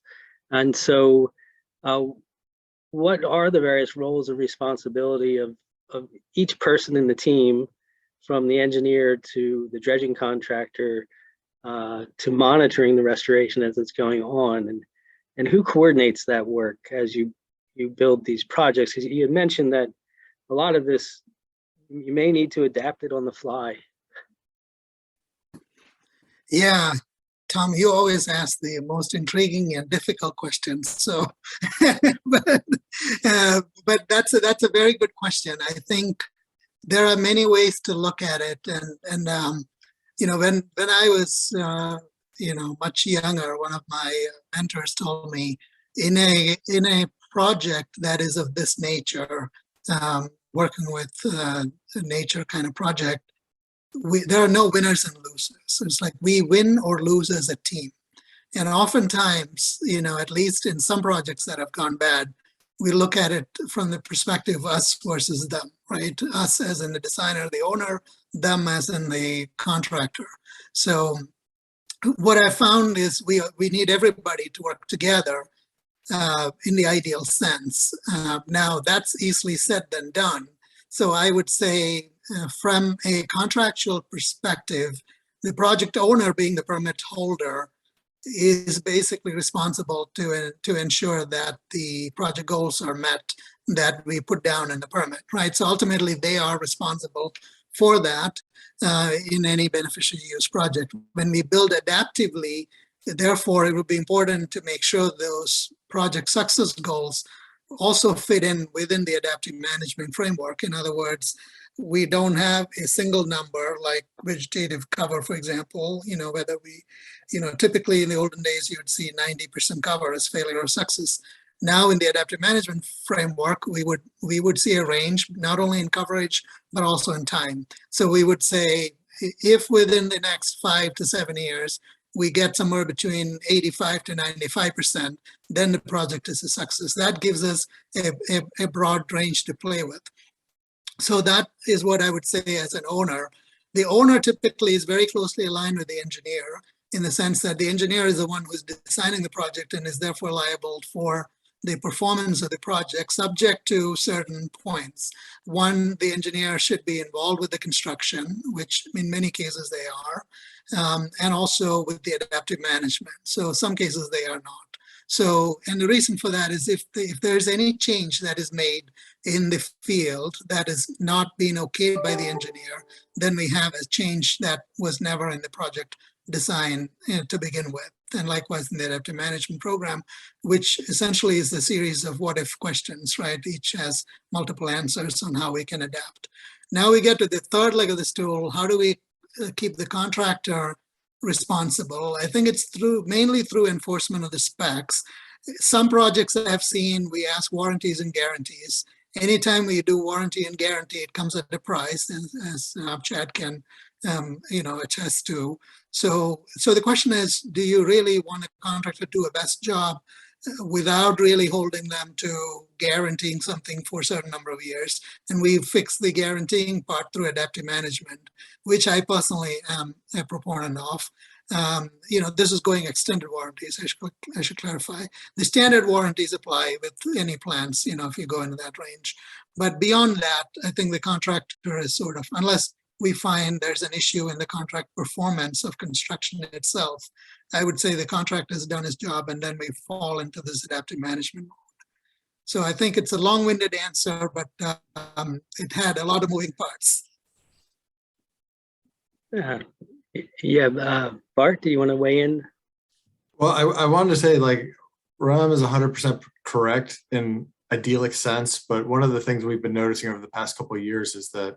And so what are the various roles and responsibility of each person in the team, from the engineer to the dredging contractor, to monitoring the restoration as it's going on, and who coordinates that work as you build these projects? Because you had mentioned that a lot of this, you may need to adapt it on the fly. Yeah, Tom, you always ask the most intriguing and difficult questions. So, but that's a very good question. I think there are many ways to look at it, and when I was much younger, one of my mentors told me, in a project that is of this nature, working with a nature kind of project, there are no winners and losers. It's like we win or lose as a team. And oftentimes, at least in some projects that have gone bad, we look at it from the perspective of us versus them, right? Us as in the designer, the owner, them as in the contractor. So what I found is we need everybody to work together in the ideal sense. Now, that's easily said than done. So I would say from a contractual perspective, the project owner, being the permit holder, is basically responsible to ensure that the project goals are met that we put down in the permit, right? So ultimately, they are responsible for that in any beneficial use project. When we build adaptively, therefore, it would be important to make sure those project success goals also fit in within the adaptive management framework. In other words, we don't have a single number like vegetative cover, for example, whether we, typically in the olden days, you would see 90% cover as failure or success. Now in the adaptive management framework, we would see a range, not only in coverage, but also in time. So we would say, if within the next 5 to 7 years, we get somewhere between 85 to 95%, then the project is a success. That gives us a broad range to play with. So that is what I would say as an owner. The owner typically is very closely aligned with the engineer in the sense that the engineer is the one who's designing the project and is therefore liable for the performance of the project subject to certain points. One, the engineer should be involved with the construction, which in many cases they are, and also with the adaptive management. So some cases they are not. So, and the reason for that is if there's any change that is made in the field that is not being okayed by the engineer, then we have a change that was never in the project design to begin with. And likewise in the adaptive management program, which essentially is the series of what if questions, right? Each has multiple answers on how we can adapt. Now we get to the third leg of the stool. How do we keep the contractor responsible? I think it's mainly through enforcement of the specs. Some projects I've seen, we ask warranties and guarantees. Anytime we do warranty and guarantee, it comes at a price, as Chad can attest to. So the question is, do you really want a contractor to do a best job without really holding them to guaranteeing something for a certain number of years? And we fix the guaranteeing part through adaptive management, which I personally am a proponent of. This is going extended warranties, I should clarify. The standard warranties apply with any plants, if you go into that range. But beyond that, I think the contractor is sort of, unless we find there's an issue in the contract performance of construction itself, I would say the contractor has done his job, and then we fall into this adaptive management mode. So I think it's a long-winded answer, but it had a lot of moving parts. Bart, do you want to weigh in? Well, I wanted to say, like, Ram is 100% correct in idyllic sense, but one of the things we've been noticing over the past couple of years is that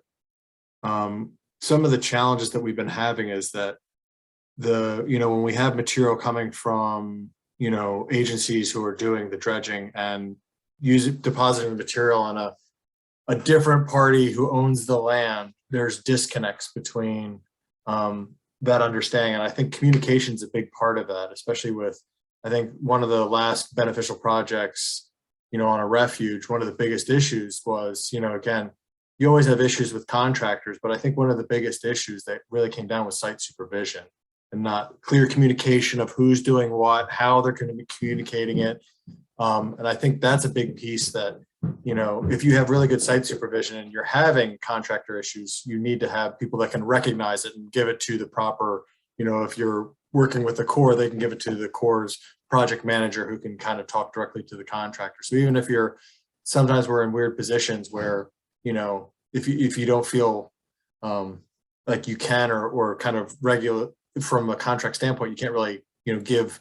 some of the challenges that we've been having is that when we have material coming from agencies who are doing the dredging and depositing the material on a different party who owns the land, there's disconnects between that understanding. And I think communication is a big part of that, especially with, I think one of the last beneficial projects, on a refuge, one of the biggest issues was, again, you always have issues with contractors, but I think one of the biggest issues that really came down was site supervision and not clear communication of who's doing what, how they're going to be communicating it. And I think that's a big piece that, if you have really good site supervision and you're having contractor issues, you need to have people that can recognize it and give it to the proper, if you're working with the Corps, they can give it to the Corps' project manager who can kind of talk directly to the contractor. So even if sometimes we're in weird positions where, if you don't feel like you can or kind of regular from a contract standpoint, you can't really, give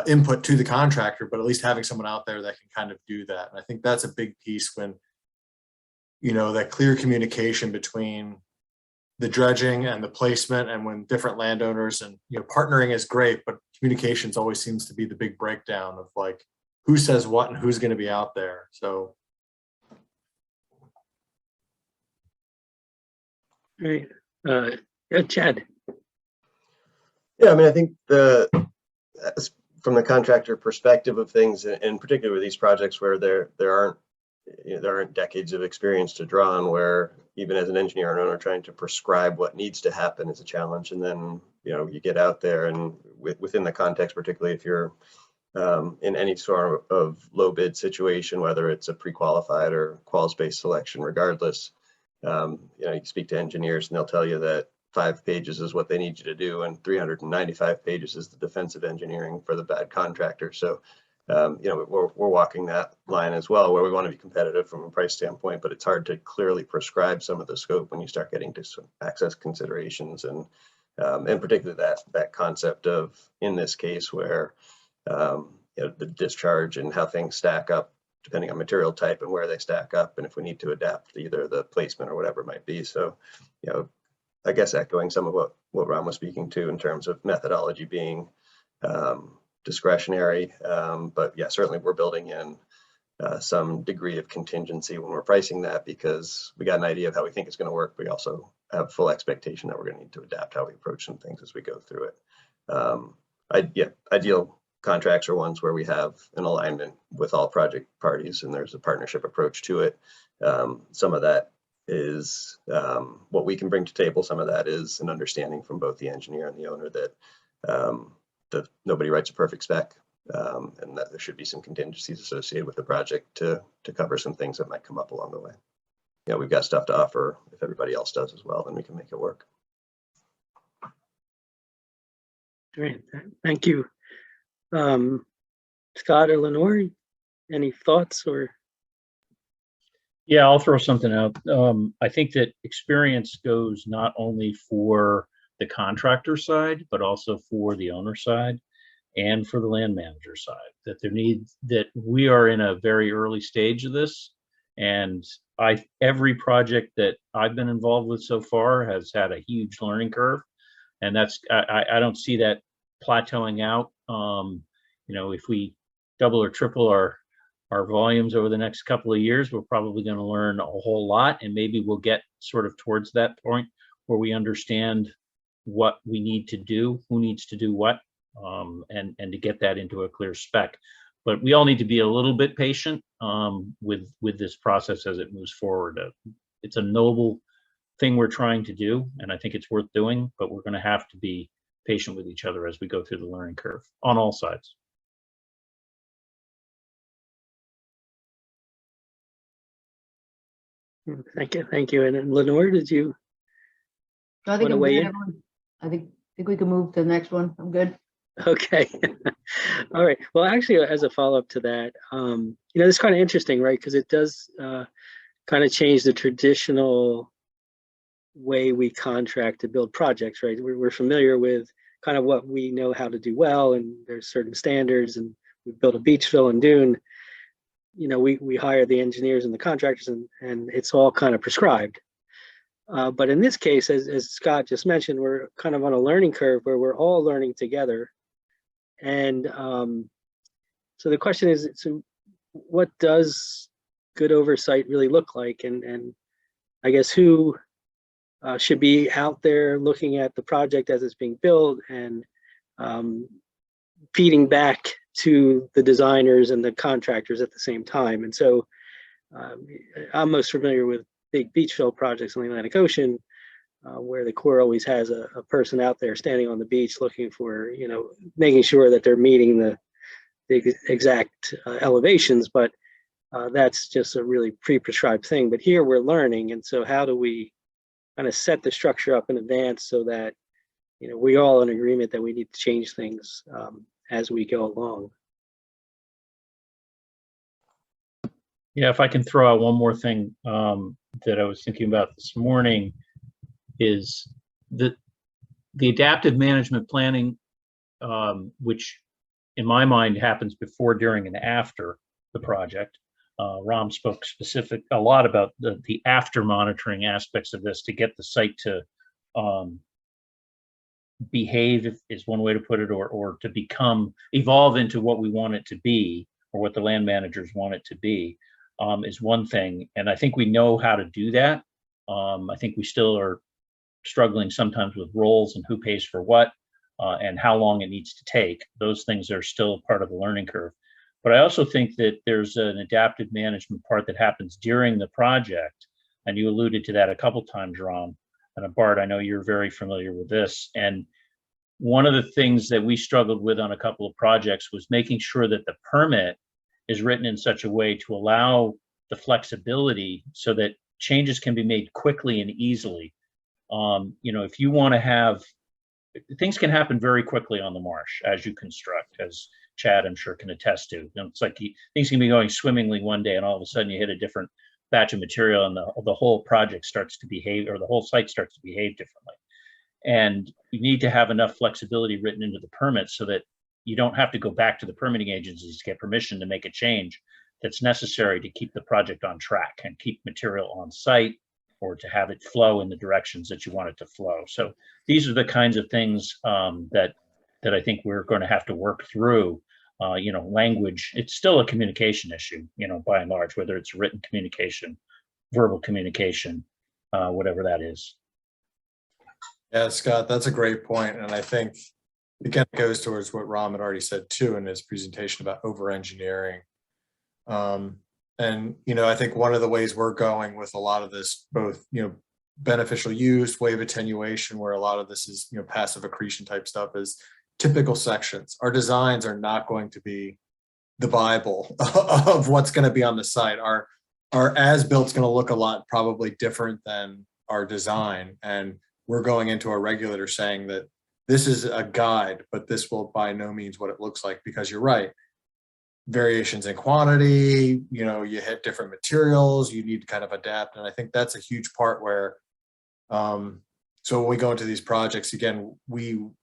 input to the contractor, but at least having someone out there that can kind of do that. And I think that's a big piece when, that clear communication between the dredging and the placement, and when different landowners and, partnering is great, but communications always seems to be the big breakdown of like who says what and who's going to be out there. So. Right. Chad. Yeah, I mean, I think from the contractor perspective of things, and particularly with these projects where there aren't decades of experience to draw on, where even as an engineer and owner trying to prescribe what needs to happen is a challenge. And then you get out there and within the context, particularly if you're in any sort of low bid situation, whether it's a pre-qualified or quals-based selection, regardless, you speak to engineers and they'll tell you that 5 pages is what they need you to do, and 395 pages is the defensive engineering for the bad contractor. So, we're walking that line as well, where we want to be competitive from a price standpoint, but it's hard to clearly prescribe some of the scope when you start getting to some access considerations, and particularly that concept of, in this case, where the discharge and how things stack up depending on material type and where they stack up, and if we need to adapt either the placement or whatever it might be. So, I guess echoing some of what Ron was speaking to in terms of methodology being discretionary, but yeah, certainly we're building in some degree of contingency when we're pricing that, because we got an idea of how we think it's going to work. We also have full expectation that we're going to need to adapt how we approach some things as we go through it. Ideal contracts are ones where we have an alignment with all project parties and there's a partnership approach to it. Some of that is what we can bring to table. Some of that is an understanding from both the engineer and the owner that nobody writes a perfect spec, and that there should be some contingencies associated with the project to cover some things that might come up along the way. Yeah, we've got stuff to offer. If everybody else does as well, then we can make it work. Great, thank you. Scott or Lenore, any thoughts or? Yeah, I'll throw something out. I think that experience goes not only for the contractor side, but also for the owner side and for the land manager side. That we are in a very early stage of this, and every project that I've been involved with so far has had a huge learning curve, and I don't see that plateauing out. If we double or triple our volumes over the next couple of years, we're probably going to learn a whole lot, and maybe we'll get sort of towards that point where we understand what we need to do, who needs to do what, and to get that into a clear spec. But we all need to be a little bit patient with this process as it moves forward. It's a noble thing we're trying to do, and I think it's worth doing, but we're going to have to be patient with each other as we go through the learning curve on all sides. Thank you. And then Lenore, did you? I think wanna I'm weigh good, in? everyone. I think we can move to the next one. I'm good. Okay. All right. Well, actually, as a follow-up to that, it's kind of interesting, right? Because it does kind of change the traditional way we contract to build projects, right? We're familiar with kind of what we know how to do well, and there's certain standards, and we built a beach, fill, and dune. We hire the engineers and the contractors, and it's all kind of prescribed. But in this case, as Scott just mentioned, we're kind of on a learning curve where we're all learning together. And so the question is, so what does good oversight really look like? And I guess who should be out there looking at the project as it's being built and feeding back to the designers and the contractors at the same time. And so I'm most familiar with big beach fill projects on the Atlantic Ocean, where the Corps always has a person out there standing on the beach looking for, making sure that they're meeting the exact elevations, but that's just a really pre-prescribed thing. But here we're learning, and so how do we kind of set the structure up in advance so that we're all in agreement that we need to change things as we go along? Yeah, if I can throw out one more thing that I was thinking about this morning, is that the adaptive management planning, which in my mind happens before, during, and after the project. Ram spoke a lot about the after monitoring aspects of this to get the site to behave, is one way to put it, or to evolve into what we want it to be, or what the land managers want it to be, is one thing. And I think we know how to do that. I think we still are struggling sometimes with roles and who pays for what, and how long it needs to take. Those things are still part of the learning curve. But I also think that there's an adaptive management part that happens during the project, and you alluded to that a couple times, Ron. And Bart, I know you're very familiar with this. And one of the things that we struggled with on a couple of projects was making sure that the permit is written in such a way to allow the flexibility so that changes can be made quickly and easily. If you want to have, things can happen very quickly on the marsh as you construct, as Chad, I'm sure, can attest to. It's like things can be going swimmingly one day, and all of a sudden you hit a different batch of material, and the whole project starts to behave, or the whole site starts to behave differently. And you need to have enough flexibility written into the permit so that you don't have to go back to the permitting agencies to get permission to make a change that's necessary to keep the project on track and keep material on site, or to have it flow in the directions that you want it to flow. So these are the kinds of things that I think we're going to have to work through language. It's still a communication issue, by and large, whether it's written communication, verbal communication, whatever that is. Yeah, Scott, that's a great point. And I think it kind of goes towards what Ram had already said too in his presentation about over-engineering. And, I think one of the ways we're going with a lot of this, both, beneficial use, wave attenuation, where a lot of this is, passive accretion type stuff, is typical sections. Our designs are not going to be the Bible of what's going to be on the site. Our as-built's going to look a lot probably different than our design. And we're going into our regulator saying that this is a guide, but this will by no means what it looks like, because you're right. Variations in quantity, you hit different materials, you need to kind of adapt. And I think that's a huge part where, so when we go into these projects, again,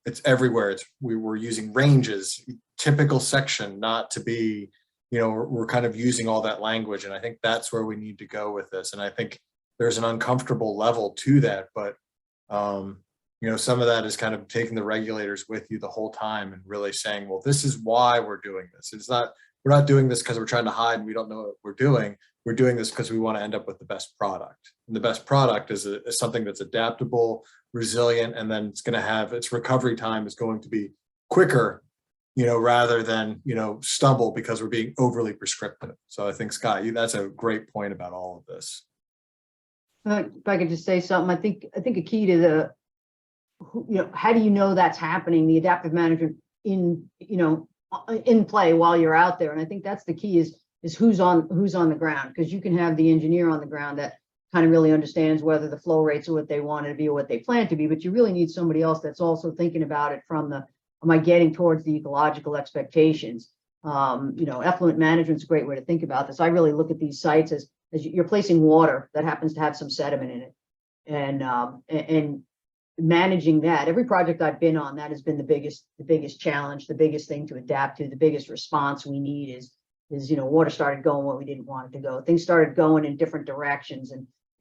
it's everywhere. We're using ranges, typical section, not to be, we're kind of using all that language. And I think that's where we need to go with this. And I think there's an uncomfortable level to that, but some of that is kind of taking the regulators with you the whole time and really saying, well, this is why we're doing this. We're not doing this because we're trying to hide and we don't know what we're doing. We're doing this because we want to end up with the best product. And the best product is something that's adaptable, resilient, and then it's going to have its recovery time is going to be quicker, rather than, stumble because we're being overly prescriptive. So I think, Scott, that's a great point about all of this. If I could just say something, I think a key to how do you know that's happening? The adaptive management in play while you're out there, and I think that's the key is who's on the ground, because you can have the engineer on the ground that kind of really understands whether the flow rates are what they want to be or what they plan to be, but you really need somebody else that's also thinking about it from the, am I getting towards the ecological expectations? Effluent management is a great way to think about this. I really look at these sites as you're placing water that happens to have some sediment in it, and managing that. Every project I've been on, that has been the biggest challenge, the biggest thing to adapt to, the biggest response we need is water started going where we didn't want it to go. Things started going in different directions,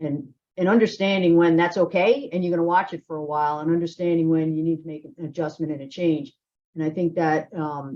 and understanding when that's okay and you're going to watch it for a while, and understanding when you need to make an adjustment and a change. And I think that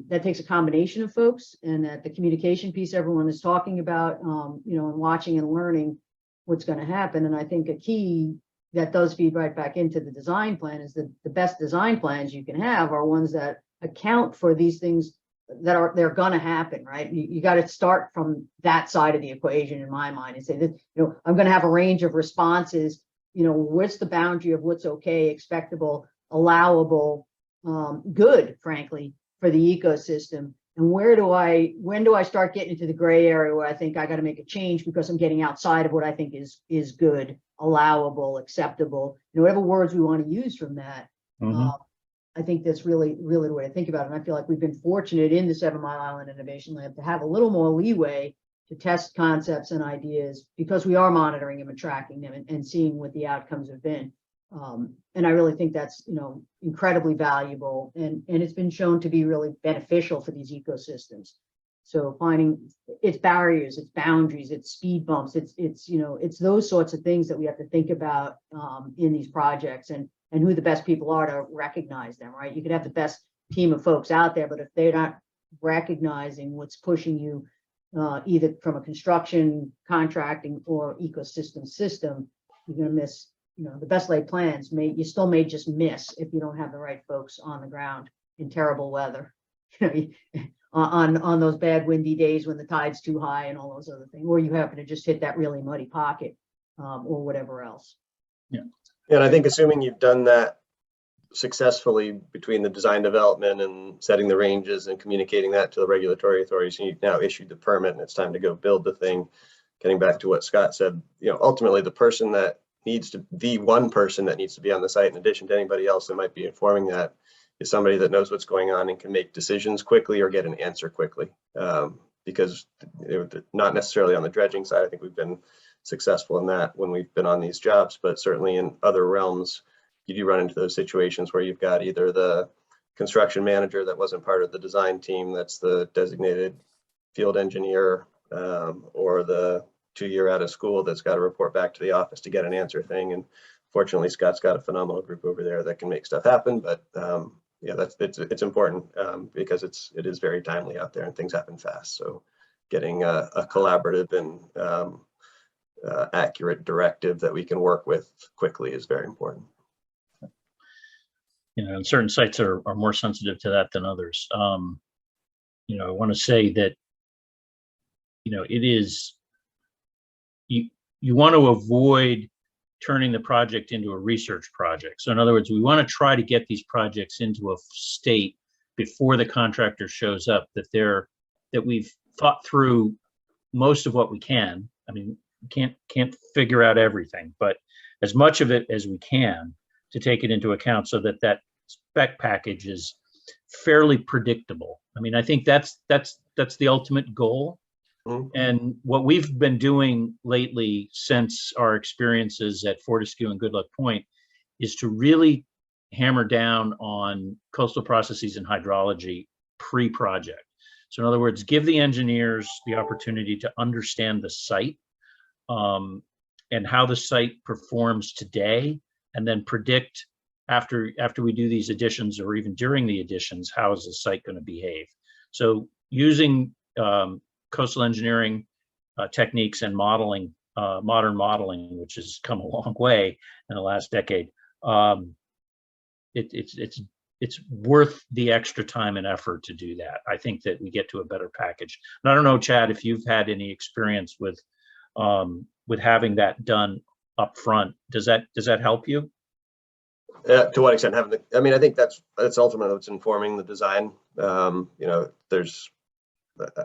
that takes a combination of folks, and that the communication piece everyone is talking about, and watching and learning what's going to happen. And I think a key that does feed right back into the design plan is that the best design plans you can have are ones that account for these things that they're going to happen, right? You got to start from that side of the equation in my mind and say that, I'm going to have a range of responses, what's the boundary of what's okay, expectable, allowable, good, frankly, for the ecosystem. And when do I start getting into the gray area where I think I got to make a change because I'm getting outside of what I think is good, allowable, acceptable, whatever words we want to use from that. I think that's really, really the way to think about it. And I feel like we've been fortunate in the 7 Mile Island Innovation Lab to have a little more leeway to test concepts and ideas, because we are monitoring them and tracking them and seeing what the outcomes have been. And I really think that's, incredibly valuable, and it's been shown to be really beneficial for these ecosystems. So finding its barriers, its boundaries, its speed bumps, it's those sorts of things that we have to think about in these projects, and who the best people are to recognize them, right? You could have the best team of folks out there, but if they're not recognizing what's pushing you, either from a construction, contracting, or ecosystem system, you're going to miss, the best laid plans you still may just miss if you don't have the right folks on the ground in terrible weather, on those bad windy days when the tide's too high and all those other things, or you happen to just hit that really muddy pocket, or whatever else. Yeah, and I think assuming you've done that successfully between the design development and setting the ranges and communicating that to the regulatory authorities, and you've now issued the permit and it's time to go build the thing, getting back to what Scott said, ultimately the one person that needs to be on the site, in addition to anybody else that might be informing that, is somebody that knows what's going on and can make decisions quickly or get an answer quickly. Because not necessarily on the dredging side, I think we've been successful in that when we've been on these jobs, but certainly in other realms, you do run into those situations where you've got either the construction manager that wasn't part of the design team, that's the designated field engineer, or the 2-year out of school that's got to report back to the office to get an answer thing. And fortunately, Scott's got a phenomenal group over there that can make stuff happen, but yeah, it's important because it is very timely out there and things happen fast. So getting a collaborative and accurate directive that we can work with quickly is very important. You know, and certain sites are more sensitive to that than others. You know, I want to say that, you know, it is, you want to avoid turning the project into a research project. So in other words, we want to try to get these projects into a state before the contractor shows up that we've thought through most of what we can. I mean, can't figure out everything, but as much of it as we can to take it into account so that that spec package is fairly predictable. I mean, I think that's the ultimate goal. And what we've been doing lately since our experiences at Fortescue and Good Luck Point is to really hammer down on coastal processes and hydrology pre-project. So in other words, give the engineers the opportunity to understand the site and how the site performs today, and then predict after we do these additions or even during the additions, how is the site going to behave? So using coastal engineering techniques and modeling, modern modeling, which has come a long way in the last decade, it's worth the extra time and effort to do that. I think that we get to a better package. And I don't know, Chad, if you've had any experience with having that done up front. Does that help you? To what extent I mean, I think that's ultimately what's informing the design. You know, there's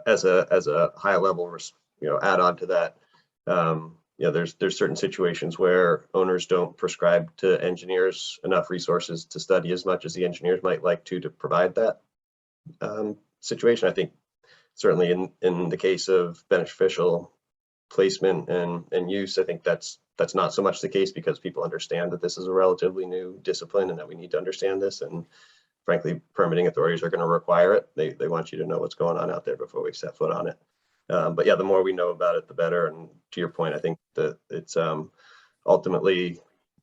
as a high level, you know, add on to that. You know, there's certain situations where owners don't prescribe to engineers enough resources to study as much as the engineers might like to provide that situation. I think certainly in the case of beneficial placement and use, I think that's not so much the case because people understand that this is a relatively new discipline and that we need to understand this. And frankly, permitting authorities are going to require it. They want you to know what's going on out there before we set foot on it. But yeah, the more we know about it, the better. And to your point, I think that it's ultimately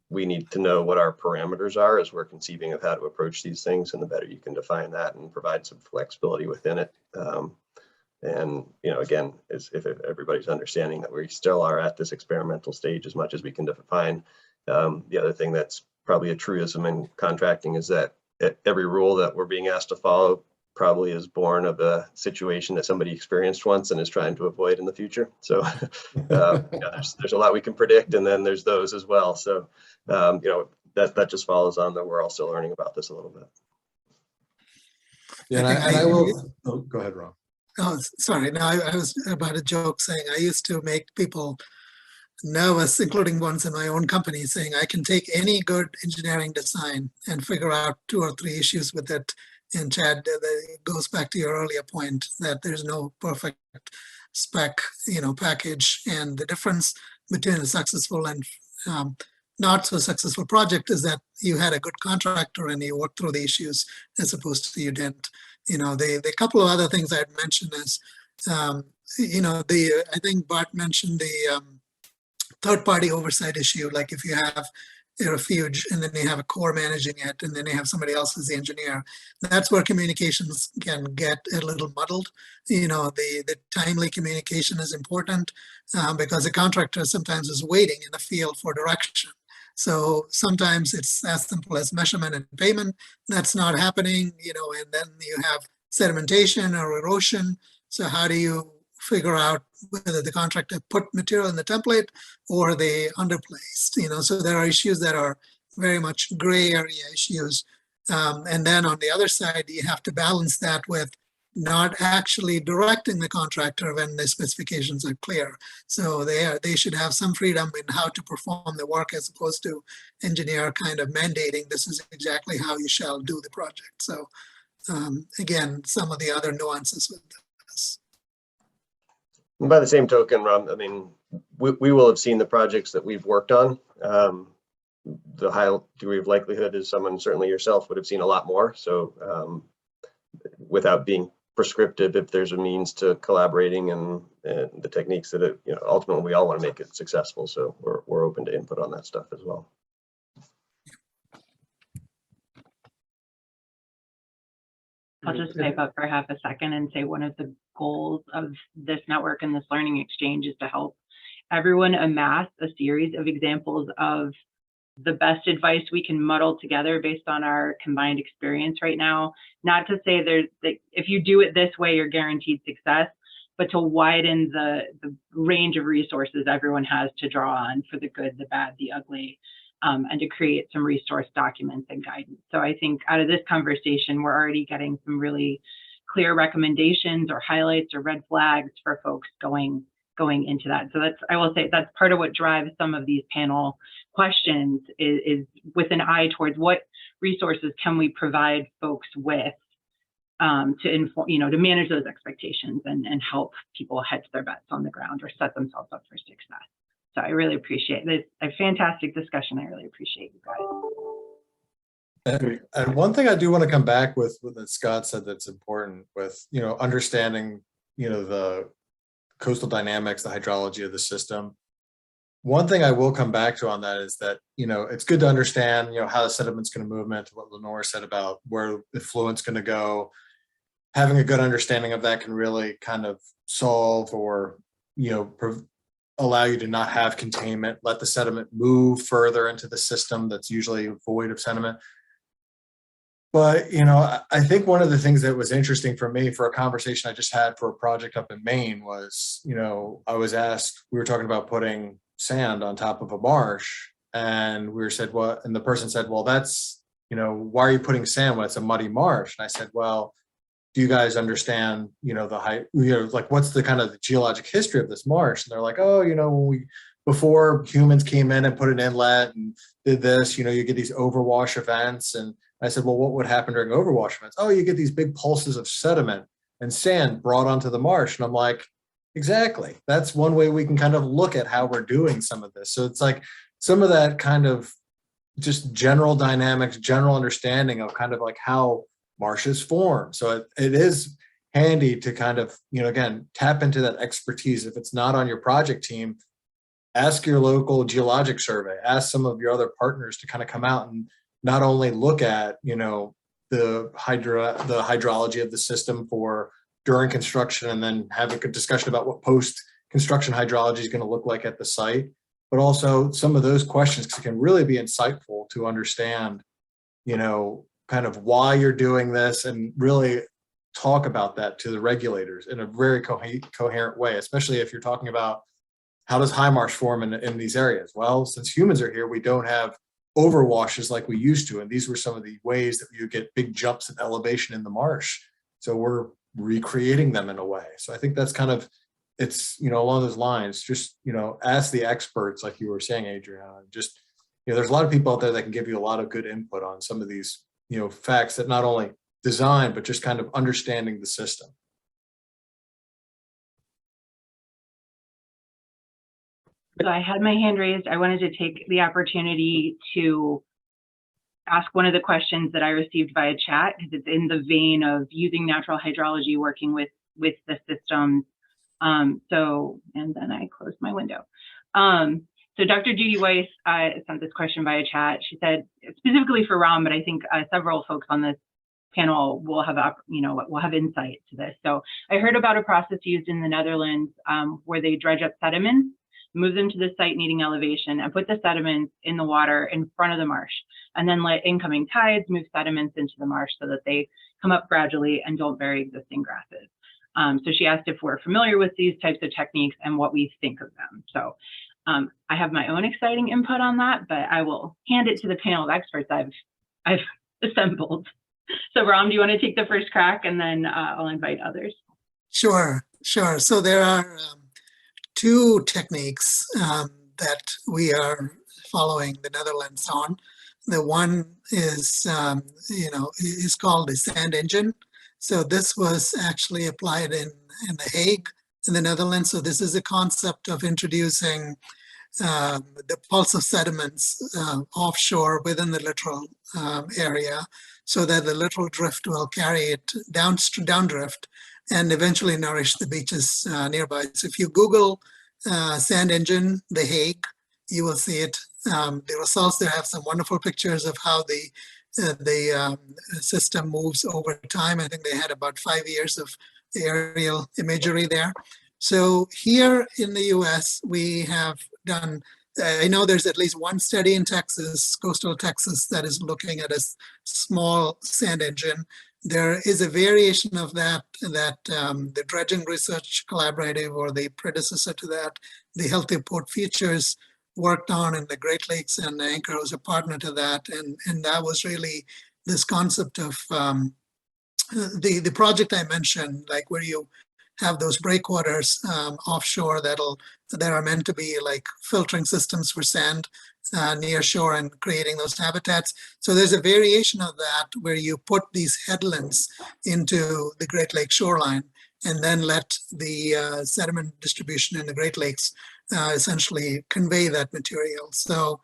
we need to know what our parameters are as we're conceiving of how to approach these things, and the better you can define that and provide some flexibility within it. And you know, again, if everybody's understanding that we still are at this experimental stage as much as we can define. The other thing that's probably a truism in contracting is that every rule that we're being asked to follow probably is born of a situation that somebody experienced once and is trying to avoid in the future. So yeah, there's a lot we can predict, and then there's those as well. So you know, that just follows on that we're all still learning about this a little bit. Yeah, and I will. Oh, go ahead, Rob. Oh, sorry. No, I was about a joke saying I used to make people nervous, including ones in my own company, saying I can take any good engineering design and figure out 2 or 3 issues with it. And Chad, it goes back to your earlier point that there's no perfect spec, you know, package. And the difference between a successful and not so successful project is that you had a good contractor and you worked through the issues as opposed to you didn't. You know, the couple of other things I'd mention is, you know, I think Bart mentioned the third-party oversight issue. Like if you have a refuge and then you have a Corps managing it and then you have somebody else as the engineer, that's where communications can get a little muddled. You know, the timely communication is important because the contractor sometimes is waiting in the field for direction. So sometimes it's as simple as measurement and payment. That's not happening, you know, and then you have sedimentation or erosion. So how do you figure out whether the contractor put material in the template or they underplaced, you know? So there are issues that are very much gray area issues. And then on the other side, you have to balance that with not actually directing the contractor when the specifications are clear. So they should have some freedom in how to perform the work as opposed to engineer kind of mandating this is exactly how you shall do the project. So again, some of the other nuances with this. And by the same token, Rob, I mean, we will have seen the projects that we've worked on. The high degree of likelihood is someone, certainly yourself, would have seen a lot more. So without being prescriptive, if there's a means to collaborating and the techniques that you know, ultimately we all want to make it successful. So we're open to input on that stuff as well. I'll just pipe up for half a second and say one of the goals of this network and this learning exchange is to help everyone amass a series of examples of the best advice we can muddle together based on our combined experience right now. Not to say if you do it this way, you're guaranteed success, but to widen the range of resources everyone has to draw on for the good, the bad, the ugly, and to create some resource documents and guidance. So I think out of this conversation, we're already getting some really clear recommendations or highlights or red flags for folks going into that. So I will say that's part of what drives some of these panel questions is with an eye towards what resources can we provide folks with to inform, to manage those expectations and help people hedge their bets on the ground or set themselves up for success. So I really appreciate this. A fantastic discussion. I really appreciate you guys. And one thing I do want to come back with that Scott said that's important with, understanding, the coastal dynamics, the hydrology of the system. One thing I will come back to on that is that, it's good to understand, how the sediment's going to movement, what Lenore said about where the fluent's going to go. Having a good understanding of that can really kind of solve or, allow you to not have containment, let the sediment move further into the system that's usually void of sediment. But, I think one of the things that was interesting for me for a conversation I just had for a project up in Maine was, I was asked, we were talking about putting sand on top of a marsh, and we were said, well, and the person said, well, that's, why are you putting sand when it's a muddy marsh? And I said, well, do you guys understand, the height, like what's the kind of the geologic history of this marsh? And they're like, oh, when before humans came in and put an inlet and did this, you get these overwash events. And I said, well, what would happen during overwash events? Oh, you get these big pulses of sediment and sand brought onto the marsh. And I'm like, exactly. That's one way we can kind of look at how we're doing some of this. So it's like some of that kind of just general dynamics, general understanding of kind of like how marshes form. So it is handy to kind of, again, tap into that expertise. If it's not on your project team, ask your local geologic survey, ask some of your other partners to kind of come out and not only look at, the hydrology of the system for during construction and then have a good discussion about what post-construction hydrology is going to look like at the site, but also some of those questions can really be insightful to understand, kind of why you're doing this and really talk about that to the regulators in a very coherent way, especially if you're talking about how does high marsh form in these areas? Well, since humans are here, we don't have overwashes like we used to. And these were some of the ways that you get big jumps in elevation in the marsh. So we're recreating them in a way. So I think that's kind of, it's, along those lines, just, ask the experts, like you were saying, Adriana, just, there's a lot of people out there that can give you a lot of good input on some of these, facts that not only design, but just kind of understanding the system. So I had my hand raised. I wanted to take the opportunity to ask one of the questions that I received via chat, because it's in the vein of using natural hydrology, working with the systems. And then I closed my window. So Dr. Judy Weiss sent this question via chat. She said, specifically for Ram, but I think several folks on this panel will have insight to this. So I heard about a process used in the Netherlands where they dredge up sediments, move them to the site needing elevation, and put the sediments in the water in front of the marsh, and then let incoming tides move sediments into the marsh so that they come up gradually and don't bury existing grasses. So she asked if we're familiar with these types of techniques and what we think of them. So I have my own exciting input on that, but I will hand it to the panel of experts I've assembled. So Ram, do you want to take the first crack, and then I'll invite others? Sure. So there are two techniques that we are following the Netherlands on. The one is, is called the sand engine. So this was actually applied in The Hague in the Netherlands. So this is a concept of introducing the pulse of sediments offshore within the littoral area, so that the littoral drift will carry it downdrift and eventually nourish the beaches nearby. So if you Google sand engine, The Hague, you will see it. The results there have some wonderful pictures of how the the system moves over time. I think they had about 5 years of aerial imagery there. So here in the US, we have done, I know there's at least one study in Texas, coastal Texas, that is looking at a small sand engine. There is a variation of that, the Dredging Research Collaborative, or the predecessor to that, the Healthy Port Futures, worked on in the Great Lakes, and Anchor was a partner to that. And that was really this concept of the project I mentioned, like where you have those breakwaters offshore that are meant to be like filtering systems for sand near shore and creating those habitats. So there's a variation of that where you put these headlands into the Great Lakes shoreline and then let the sediment distribution in the Great Lakes essentially convey that material. So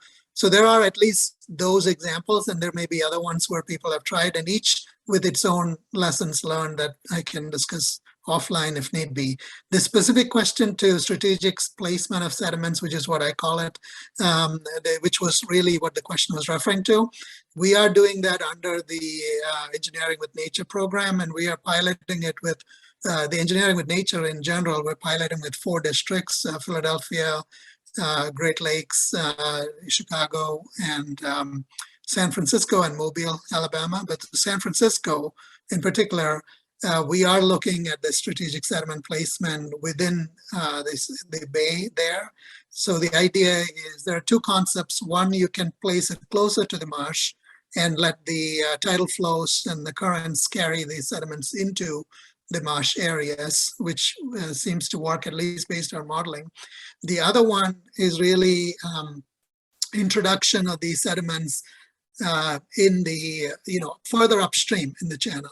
there are at least those examples, and there may be other ones where people have tried, and each with its own lessons learned that I can discuss offline if need be. The specific question to strategic placement of sediments, which is what I call it, which was really what the question was referring to. We are doing that under the Engineering with Nature program, and we are piloting it with the Engineering with Nature in general. We're piloting with 4 districts, Philadelphia, Great Lakes, Chicago, and San Francisco, and Mobile, Alabama. But San Francisco in particular, we are looking at the strategic sediment placement within the bay there. So the idea is there are 2 concepts. One, you can place it closer to the marsh and let the tidal flows and the currents carry the sediments into the marsh areas, which seems to work, at least based on modeling. The other one is really introduction of these sediments in the, further upstream in the channel,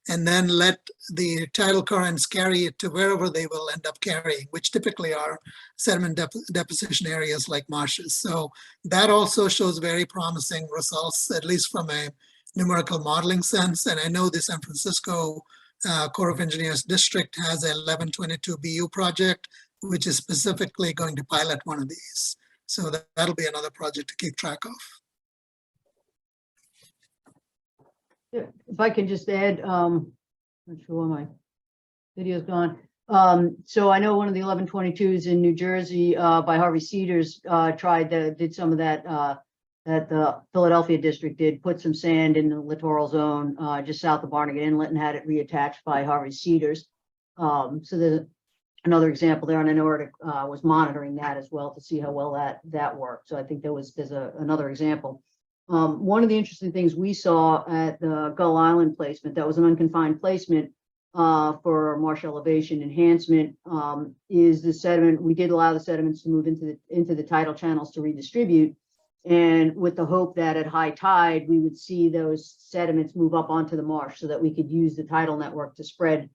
and then let the tidal currents carry it to wherever they will end up carrying, which typically are sediment deposition areas like marshes. So that also shows very promising results, at least from a numerical modeling sense. And I know the San Francisco Corps of Engineers district has a 1122 BU project, which is specifically going to pilot one of these. So that'll be another project to keep track of. Yeah, if I can just add, not sure why my video's gone. So I know one of the 1122s in New Jersey by Harvey Cedars did some of that that the Philadelphia district did, put some sand in the littoral zone just south of Barnegat Inlet and had it reattached by Harvey Cedars. So there's another example there, and I know Arctic was monitoring that as well to see how well that worked. So I think there's another example. One of the interesting things we saw at the Gull Island placement, that was an unconfined placement for marsh elevation enhancement, is the sediment. We did allow the sediments to move into the tidal channels to redistribute, and with the hope that at high tide we would see those sediments move up onto the marsh so that we could use the tidal network to spread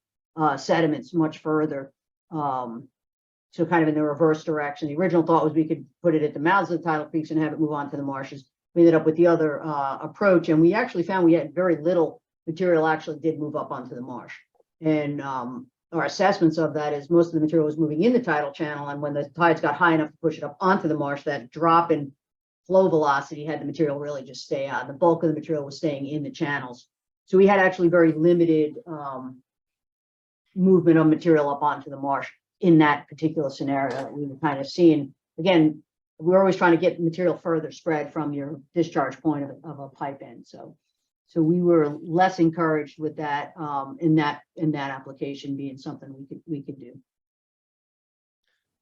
sediments much further. So kind of in the reverse direction. The original thought was we could put it at the mouths of the tidal creeks and have it move on to the marshes. We ended up with the other approach, and we actually found we had very little material actually did move up onto the marsh. And our assessments of that is most of the material was moving in the tidal channel, and when the tides got high enough to push it up onto the marsh, that drop in flow velocity had the material really just stay out. The bulk of the material was staying in the channels. So we had actually very limited movement of material up onto the marsh in that particular scenario that we were kind of seeing. Again, we're always trying to get material further spread from your discharge point of a pipe end. So we were less encouraged with that in that application being something we could do.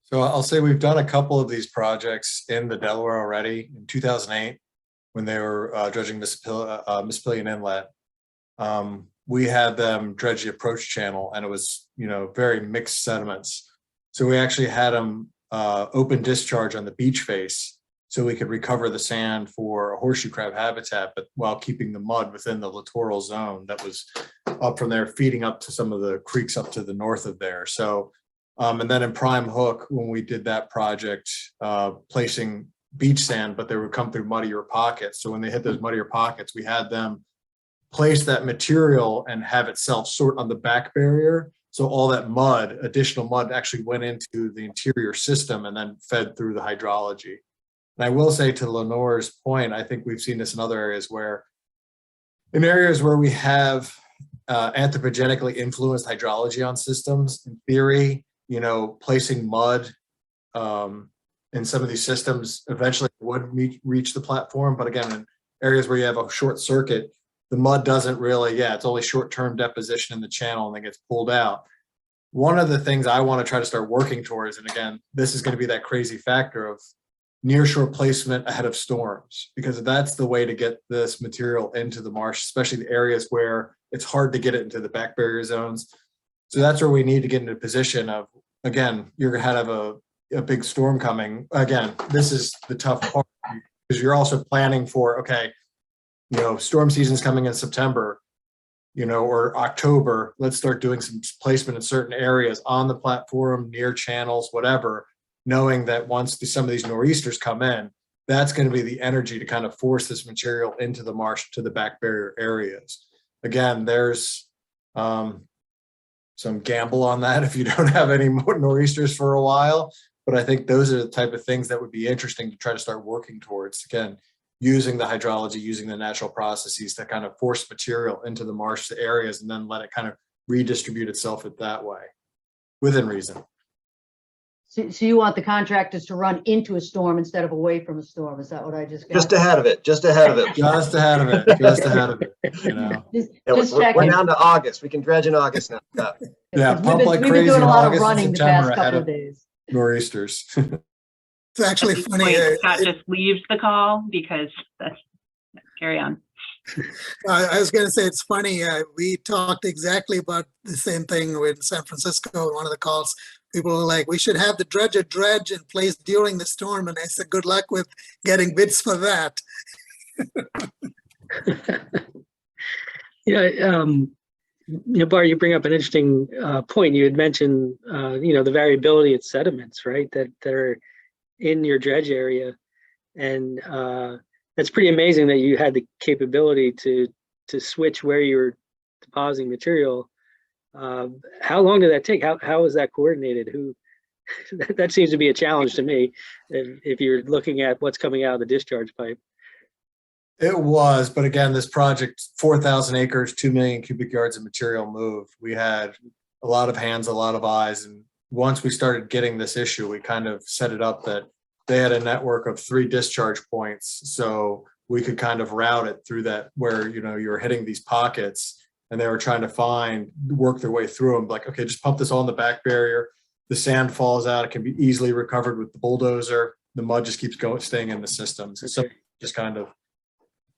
So I'll say we've done a couple of these projects in the Delaware already. In 2008, when they were dredging Mispillion Inlet, we had them dredge the approach channel, and it was very mixed sediments. So we actually had them open discharge on the beach face so we could recover the sand for a horseshoe crab habitat, but while keeping the mud within the littoral zone that was up from there, feeding up to some of the creeks up to the north of there. So, and then in Prime Hook, when we did that project, placing beach sand, but they would come through muddier pockets. So when they hit those muddier pockets, we had them place that material and have it self-sort on the back barrier. So all that mud, additional mud, actually went into the interior system and then fed through the hydrology. And I will say, to Lenore's point, I think we've seen this in other areas where in areas where we have anthropogenically influenced hydrology on systems, in theory, placing mud in some of these systems eventually would reach the platform. But again, in areas where you have a short circuit, the mud doesn't really, it's only short-term deposition in the channel and then gets pulled out. One of the things I want to try to start working towards, and again, this is going to be that crazy factor of nearshore placement ahead of storms, because that's the way to get this material into the marsh, especially the areas where it's hard to get it into the back barrier zones. So that's where we need to get into a position of, again, you're going to have a big storm coming. Again, this is the tough part, because you're also planning for, okay, storm season's coming in September, or October. Let's start doing some placement in certain areas on the platform, near channels, whatever, knowing that once some of these nor'easters come in, that's going to be the energy to kind of force this material into the marsh to the back barrier areas. Again, there's some gamble on that if you don't have any more nor'easters for a while. But I think those are the type of things that would be interesting to try to start working towards. Again, using the hydrology, using the natural processes to kind of force material into the marsh areas and then let it kind of redistribute itself that way, within reason. So you want the contractors to run into a storm instead of away from a storm? Is that what I just got? Just ahead of it. Just ahead of it. Just ahead of it. Just ahead of it. Yeah, Just we're checking. down to August. We can dredge in August now. Yeah, We've pump been like doing crazy a in lot of August and running the September past ahead couple of of days. nor'easters. It's actually funny. Scott just leaves the call because that's, carry on. I was going to say, it's funny. We talked exactly about the same thing with San Francisco. In one of the calls, people were like, we should have the dredger dredge in place during the storm. And I said, good luck with getting bids for that. Bart, you bring up an interesting point. You had mentioned, the variability of sediments, right? That are in your dredge area. And that's pretty amazing that you had the capability to switch where you're depositing material. How long did that take? How was that coordinated? That seems to be a challenge to me if you're looking at what's coming out of the discharge pipe. It was, but again, this project, 4,000 acres, 2 million cubic yards of material moved. We had a lot of hands, a lot of eyes. And once we started getting this issue, we kind of set it up that they had a network of 3 discharge points. So we could kind of route it through that where, you're hitting these pockets and they were trying to work their way through them. Like, okay, just pump this on the back barrier. The sand falls out. It can be easily recovered with the bulldozer. The mud just keeps staying in the system. So just kind of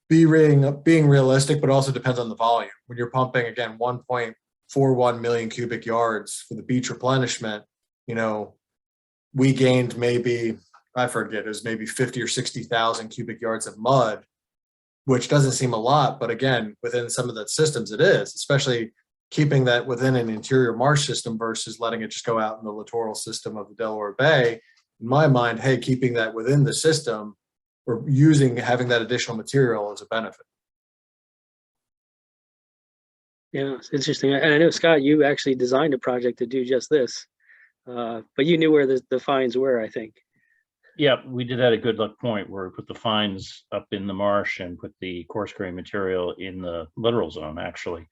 being realistic, but also depends on the volume. When you're pumping, again, 1.41 million cubic yards for the beach replenishment, we gained maybe, I forget, it was maybe 50 or 60,000 cubic yards of mud, which doesn't seem a lot, but again, within some of the systems it is, especially keeping that within an interior marsh system versus letting it just go out in the littoral system of the Delaware Bay. In my mind, hey, keeping that within the system or having that additional material is a benefit. Yeah, it's interesting. And I know, Scott, you actually designed a project to do just this, but you knew where the fines were, I think. Yeah, we did that at Good Luck Point where we put the fines up in the marsh and put the coarse grain material in the littoral zone, actually.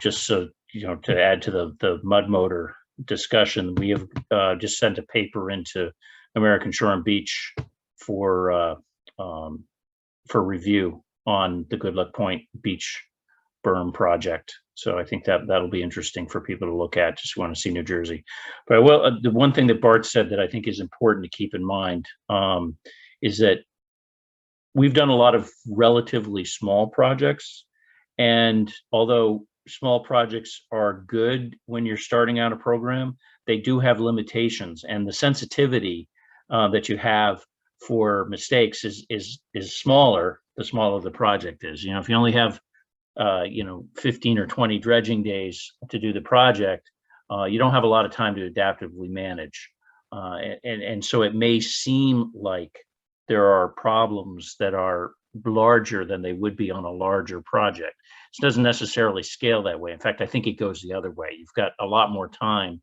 Just so, to add to the mud motor discussion, we have just sent a paper into American Shore and Beach for review on the Good Luck Point Beach berm project. So I think that'll be interesting for people to look at, just want to see New Jersey. But the one thing that Bart said that I think is important to keep in mind is that we've done a lot of relatively small projects. And although small projects are good when you're starting out a program, they do have limitations, and the sensitivity that you have for mistakes is smaller, the smaller the project is. If you only have 15 or 20 dredging days to do the project, you don't have a lot of time to adaptively manage. And so it may seem like there are problems that are larger than they would be on a larger project. It doesn't necessarily scale that way. In fact, I think it goes the other way. You've got a lot more time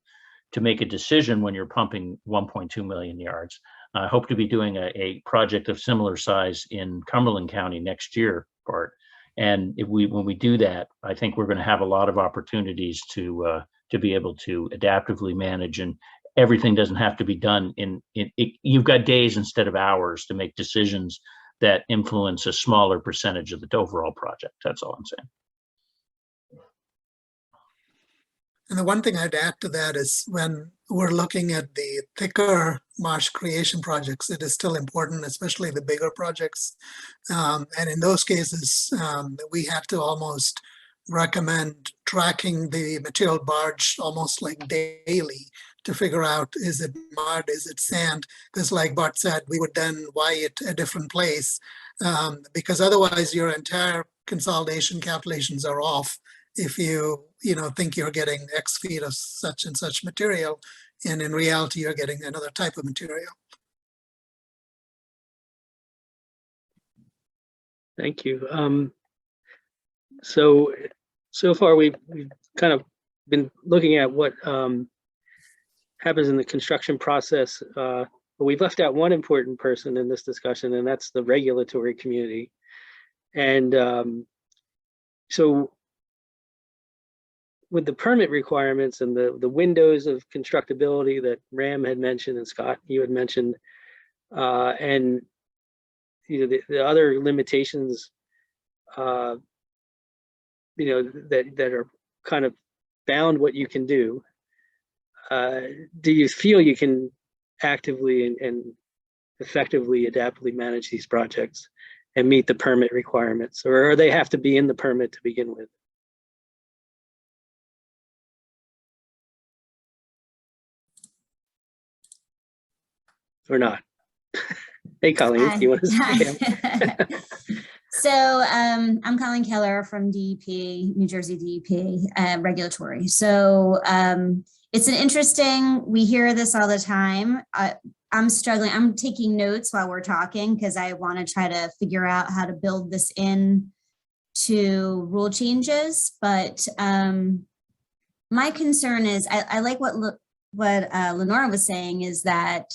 to make a decision when you're pumping 1.2 million yards. I hope to be doing a project of similar size in Cumberland County next year, Bart. And when we do that, I think we're going to have a lot of opportunities to be able to adaptively manage, and everything doesn't have to be done you've got days instead of hours to make decisions that influence a smaller percentage of the overall project. That's all I'm saying. And the one thing I'd add to that is when we're looking at the thicker marsh creation projects, it is still important, especially the bigger projects. And in those cases, we have to almost recommend tracking the material barge almost like daily to figure out, is it mud, is it sand? Because like Bart said, we would then Y it a different place, because otherwise your entire consolidation calculations are off. If you think you're getting X feet of such and such material, and in reality, you're getting another type of material. Thank you. So far we've kind of been looking at what happens in the construction process, but we've left out one important person in this discussion, and that's the regulatory community. And so with the permit requirements and the windows of constructability that Ram had mentioned and Scott, you had mentioned, and the other limitations, that are kind of bound what you can do. Do you feel you can actively and effectively adaptively manage these projects and meet the permit requirements, or they have to be in the permit to begin with? Or not? Hey, Colleen, do you want to say? So I'm Colleen Keller from DEP, New Jersey DEP, regulatory. So it's an interesting, we hear this all the time. I'm struggling, I'm taking notes while we're talking because I want to try to figure out how to build this in to rule changes. But my concern is, I like what Lenora was saying, is that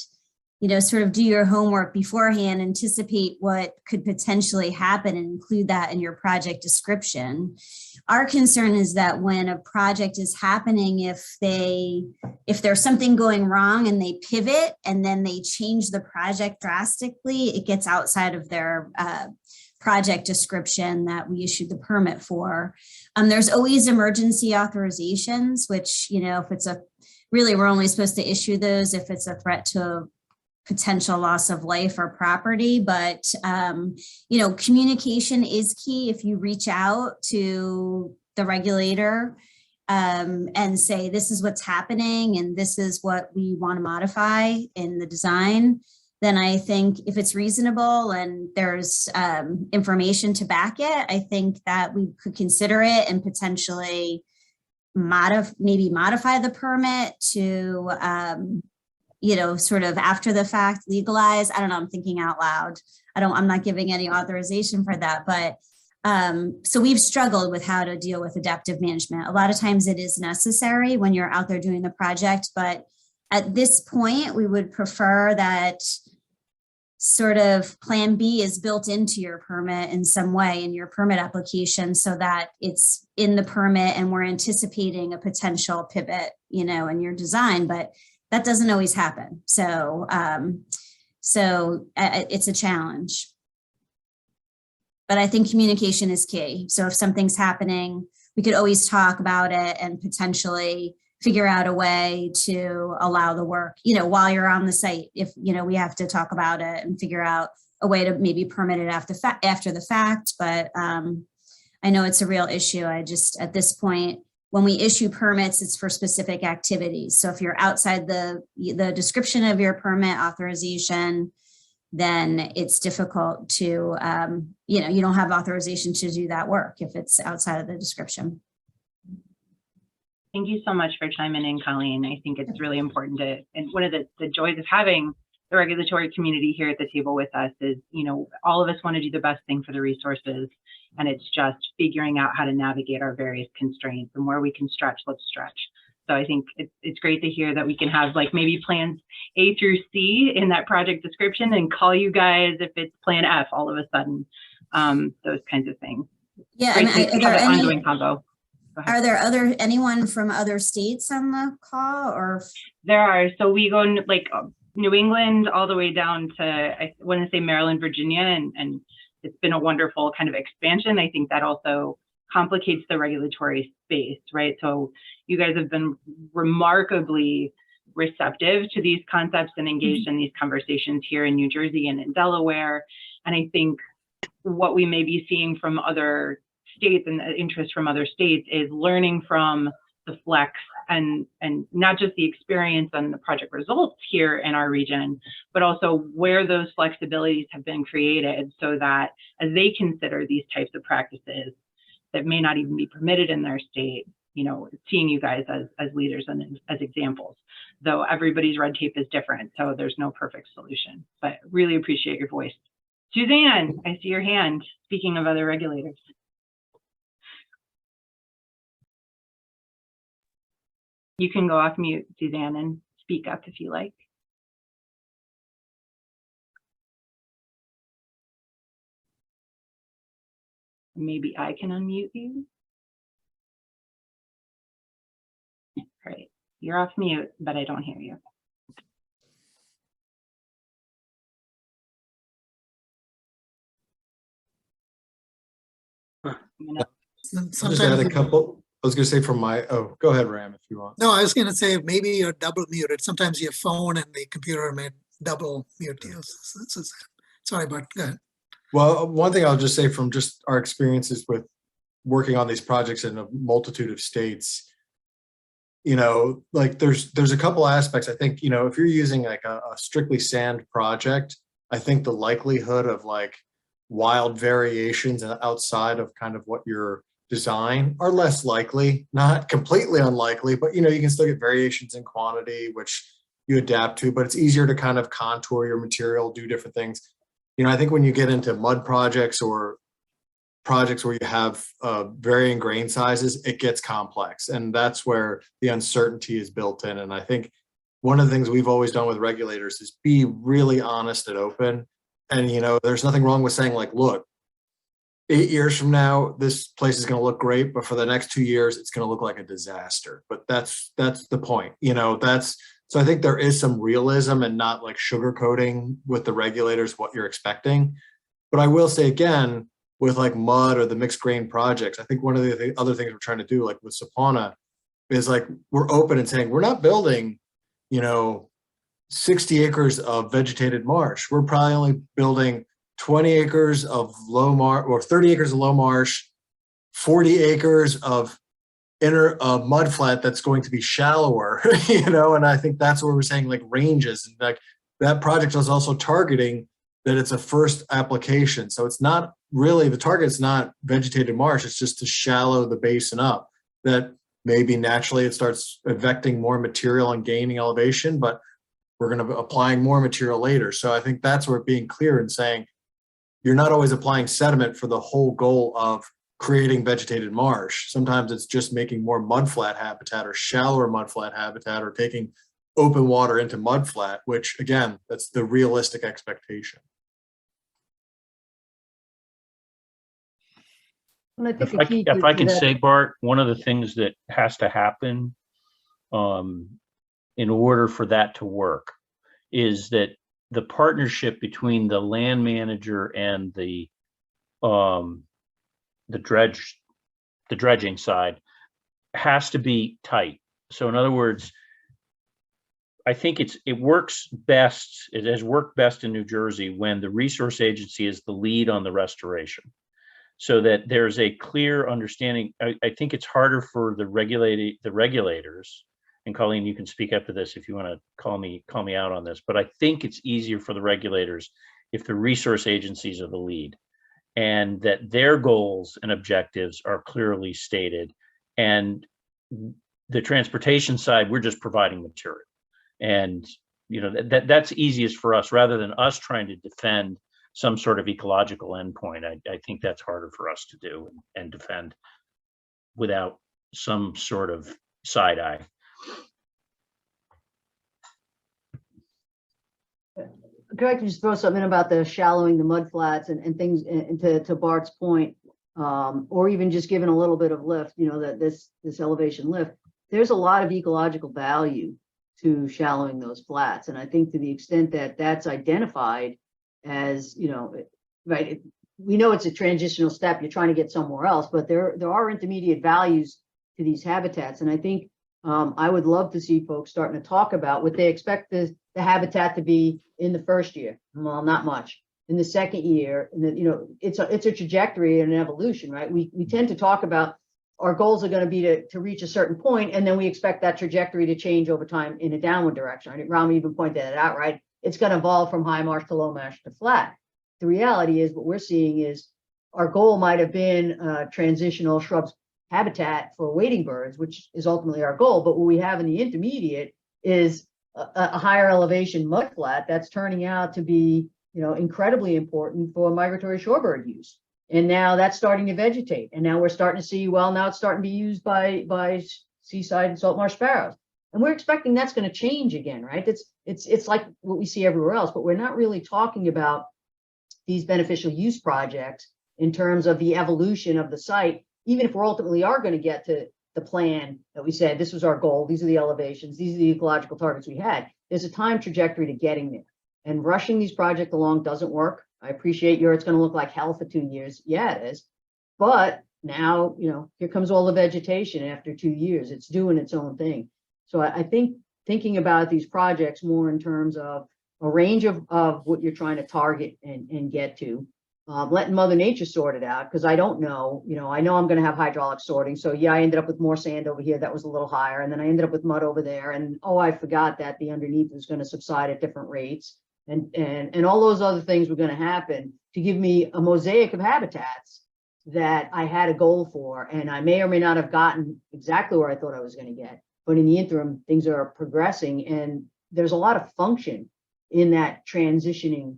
sort of do your homework beforehand, anticipate what could potentially happen and include that in your project description. Our concern is that when a project is happening, if there's something going wrong and they pivot and then they change the project drastically, it gets outside of their project description that we issued the permit for. There's always emergency authorizations, which, if it's we're only supposed to issue those if it's a threat to potential loss of life or property. But, communication is key. If you reach out to the regulator and say, this is what's happening and this is what we want to modify in the design, then I think if it's reasonable and there's information to back it, I think that we could consider it and potentially maybe modify the permit to sort of after the fact legalize. I don't know, I'm thinking out loud. I'm not giving any authorization for that, but so we've struggled with how to deal with adaptive management. A lot of times it is necessary when you're out there doing the project, but at this point, we would prefer that sort of plan B is built into your permit in some way in your permit application so that it's in the permit and we're anticipating a potential pivot, in your design, but that doesn't always happen. So, it's a challenge. But I think communication is key. So if something's happening, we could always talk about it and potentially figure out a way to allow the work, while you're on the site. If, we have to talk about it and figure out a way to maybe permit it after the fact. But I know it's a real issue. I just, at this point, when we issue permits, it's for specific activities. So if you're outside the description of your permit authorization, then it's difficult to, you don't have authorization to do that work if it's outside of the description. Thank you so much for chiming in, Colleen. I think it's really important and one of the joys of having the regulatory community here at the table with us is, all of us want to do the best thing for the resources. And it's just figuring out how to navigate our various constraints, and where we can stretch, let's stretch. So I think it's great to hear that we can have like maybe plans A through C in that project description and call you guys if it's plan F all of a sudden, those kinds of things. Yeah, I Great mean, to are there have an any, ongoing convo. Go ahead. are there anyone from other states on the call or? There are. So we go like New England all the way down to, I want to say Maryland, Virginia, and it's been a wonderful kind of expansion. I think that also complicates the regulatory space, right? So you guys have been remarkably receptive to these concepts and engaged in these conversations here in New Jersey and in Delaware. And I think what we may be seeing from other states and the interest from other states is learning from the flex and not just the experience and the project results here in our region, but also where those flexibilities have been created so that as they consider these types of practices that may not even be permitted in their state, you know, seeing you guys as leaders and as examples, though everybody's red tape is different. So there's no perfect solution, but really appreciate your voice. Suzanne, I see your hand. Speaking of other regulators. You can go off mute, Suzanne, and speak up if you like. Maybe I can unmute you. All right, you're off mute, but I don't hear you. And I'll just add a sometimes, couple. I was going to say from my, oh, go ahead, Ram, if you want. no, I was going to say maybe you're double muted. Sometimes your phone and the computer may double mute you. Sorry, but go ahead. Well, one thing I'll just say from just our experiences with working on these projects in a multitude of states, you know, like there's a couple aspects. I think, you know, if you're using like a strictly sand project, I think the likelihood of like wild variations outside of kind of what your design are less likely, not completely unlikely, but you know, you can still get variations in quantity, which you adapt to, but it's easier to kind of contour your material, do different things. You know, I think when you get into mud projects or projects where you have varying grain sizes, it gets complex. And that's where the uncertainty is built in. And I think one of the things we've always done with regulators is be really honest and open. And, you know, there's nothing wrong with saying like, look, 8 years from now, this place is going to look great, but for the next 2 years, it's going to look like a disaster. But that's the point, you know, so I think there is some realism and not like sugarcoating with the regulators what you're expecting. But I will say again, with like mud or the mixed grain projects, I think one of the other things we're trying to do, like with Sapana, is like we're open and saying we're not building, you know, 60 acres of vegetated marsh. We're probably only building 20 acres of low marsh or 30 acres of low marsh, 40 acres of inner mud flat that's going to be shallower, you know, and I think that's where we're saying like ranges. And like that project is also targeting that it's a first application. So it's not really, the target's not vegetated marsh, it's just to shallow the basin up. That maybe naturally it starts advecting more material and gaining elevation, but we're going to be applying more material later. So I think that's where being clear and saying, you're not always applying sediment for the whole goal of creating vegetated marsh. Sometimes it's just making more mudflat habitat or shallower mudflat habitat or taking open water into mudflat, which again, that's the realistic expectation. And I think If the key I to can that- say, Bart, one of the things that has to happen in order for that to work is that the partnership between the land manager and the dredging side has to be tight. So in other words, I think it works best, it has worked best in New Jersey when the resource agency is the lead on the restoration, so that there's a clear understanding. I think it's harder for the regulators, and Colleen, you can speak up to this if you want to call me out on this, but I think it's easier for the regulators if the resource agencies are the lead, and that their goals and objectives are clearly stated. And the transportation side, we're just providing material. And you know, that's easiest for us rather than us trying to defend some sort of ecological endpoint. I think that's harder for us to do and defend without some sort of side eye. Could I just throw something in about the shallowing the mud flats and things, and to Bart's point, or even just given a little bit of lift, you know, that this elevation lift, there's a lot of ecological value to shallowing those flats. And I think to the extent that that's identified as, you know, right, we know it's a transitional step, you're trying to get somewhere else, but there are intermediate values to these habitats. And I think I would love to see folks starting to talk about what they expect the habitat to be in the first year. Well, not much. In the second year, and then, you know, it's a trajectory and an evolution, right? We tend to talk about our goals are going to be to reach a certain point, and then we expect that trajectory to change over time in a downward direction. I think Ram even pointed that out, right? It's going to evolve from high marsh to low marsh to flat. The reality is what we're seeing is our goal might have been transitional shrubs habitat for wading birds, which is ultimately our goal. But what we have in the intermediate is a higher elevation mudflat that's turning out to be, you know, incredibly important for migratory shorebird use. And now that's starting to vegetate. And now we're starting to see, well, now it's starting to be used by seaside and salt marsh sparrows. And we're expecting that's going to change again, right? It's like what we see everywhere else, but we're not really talking about these beneficial use projects in terms of the evolution of the site. Even if we ultimately are going to get to the plan that we said, this was our goal, these are the elevations, these are the ecological targets we had, there's a time trajectory to getting there. And rushing these projects along doesn't work. I appreciate it's going to look like hell for 2 years. Yeah, it is. But now, you know, here comes all the vegetation after 2 years. It's doing its own thing. So I think thinking about these projects more in terms of a range of what you're trying to target and get to, letting Mother Nature sort it out, because I don't know, you know, I know I'm going to have hydraulic sorting. So yeah, I ended up with more sand over here that was a little higher, and then I ended up with mud over there. And oh, I forgot that the underneath was going to subside at different rates. And all those other things were going to happen to give me a mosaic of habitats that I had a goal for. And I may or may not have gotten exactly where I thought I was going to get. But in the interim, things are progressing, and there's a lot of function in that transitioning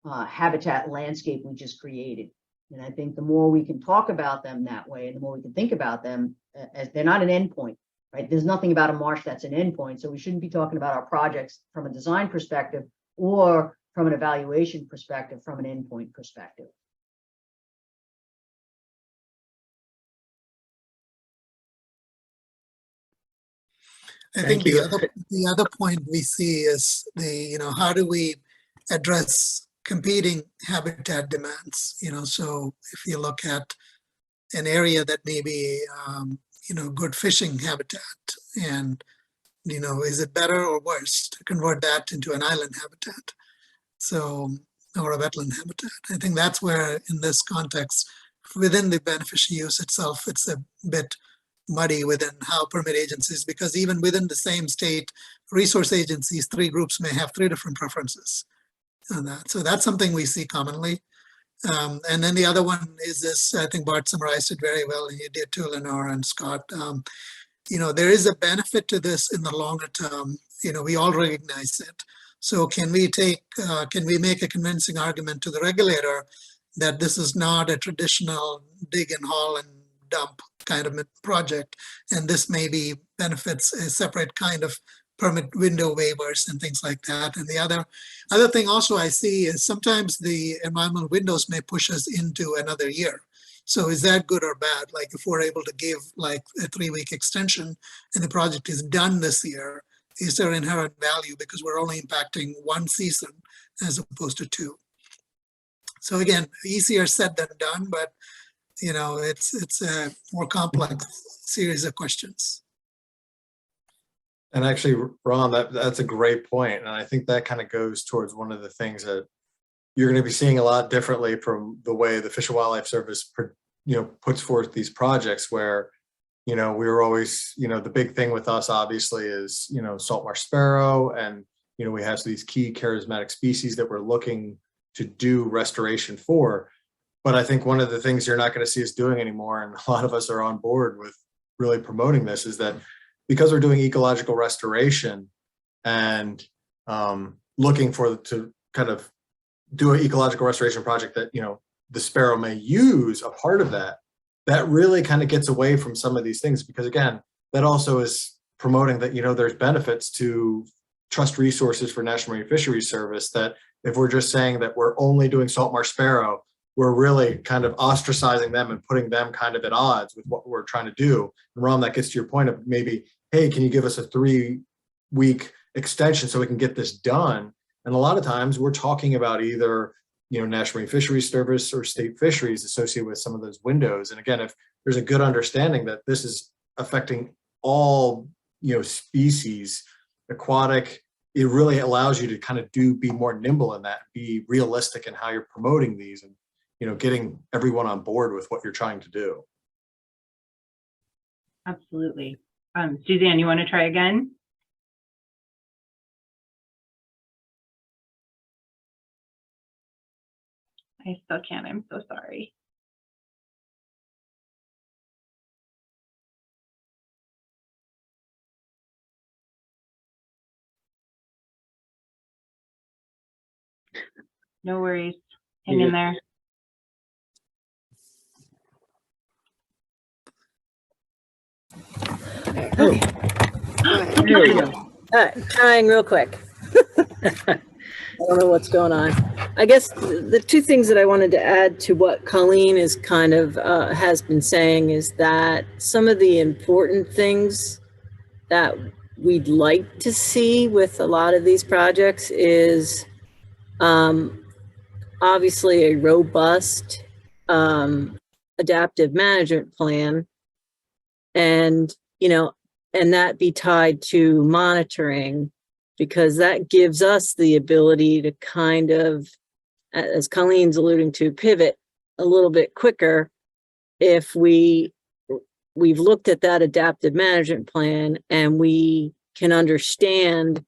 habitat landscape we just created. And I think the more we can talk about them that way, and the more we can think about them as they're not an endpoint, right? There's nothing about a marsh that's an endpoint. So we shouldn't be talking about our projects from a design perspective or from an evaluation perspective, from an endpoint perspective. I think the other point we see is how do we address competing habitat demands? So if you look at an area that may be, good fishing habitat, and, is it better or worse to convert that into an island habitat? So, or a wetland habitat. I think that's where, in this context, within the beneficial use itself, it's a bit muddy within how permit agencies, because even within the same state resource agencies, 3 groups may have 3 different preferences on that. So that's something we see commonly. And then the other one is this, I think Bart summarized it very well, and you did too, Lenore and Scott. There is a benefit to this in the longer term. We all recognize it. So can we make a convincing argument to the regulator that this is not a traditional dig and haul and dump kind of project, and this maybe benefits a separate kind of permit window waivers and things like that. And the other thing also I see is sometimes the environmental windows may push us into another year. So is that good or bad? Like if we're able to give like a 3-week extension and the project is done this year, is there inherent value because we're only impacting 1 season as opposed to 2? So again, easier said than done, but it's a more complex series of questions. And actually, Ron, that's a great point. And I think that kind of goes towards one of the things that you're going to be seeing a lot differently from the way the Fish and Wildlife Service, puts forth these projects where, we were always, the big thing with us obviously is, salt marsh sparrow. And, we have these key charismatic species that we're looking to do restoration for. But I think one of the things you're not going to see us doing anymore, and a lot of us are on board with really promoting this, is that because we're doing ecological restoration and looking to kind of do an ecological restoration project that, the sparrow may use a part of that really kind of gets away from some of these things, because again, that also is promoting that, there's benefits to trust resources for National Marine Fisheries Service, that if we're just saying that we're only doing salt marsh sparrow, we're really kind of ostracizing them and putting them kind of at odds with what we're trying to do. And Ram, that gets to your point of maybe, hey, can you give us a 3-week extension so we can get this done? And a lot of times we're talking about either, National Marine Fisheries Service or state fisheries associated with some of those windows. And again, if there's a good understanding that this is affecting all, species, aquatic, it really allows you to kind of be more nimble in that, be realistic in how you're promoting these and, getting everyone on board with what you're trying to do. Absolutely. Suzanne, you want to try again? I still can't. I'm so sorry. No worries. Hang in there. Oh. There we go. Trying real quick. I don't know what's going on. I guess the two things that I wanted to add to what Colleen is kind of has been saying is that some of the important things that we'd like to see with a lot of these projects is obviously a robust adaptive management plan, and and that be tied to monitoring, because that gives us the ability to kind of, as Colleen's alluding to, pivot a little bit quicker if we've looked at that adaptive management plan and we can understand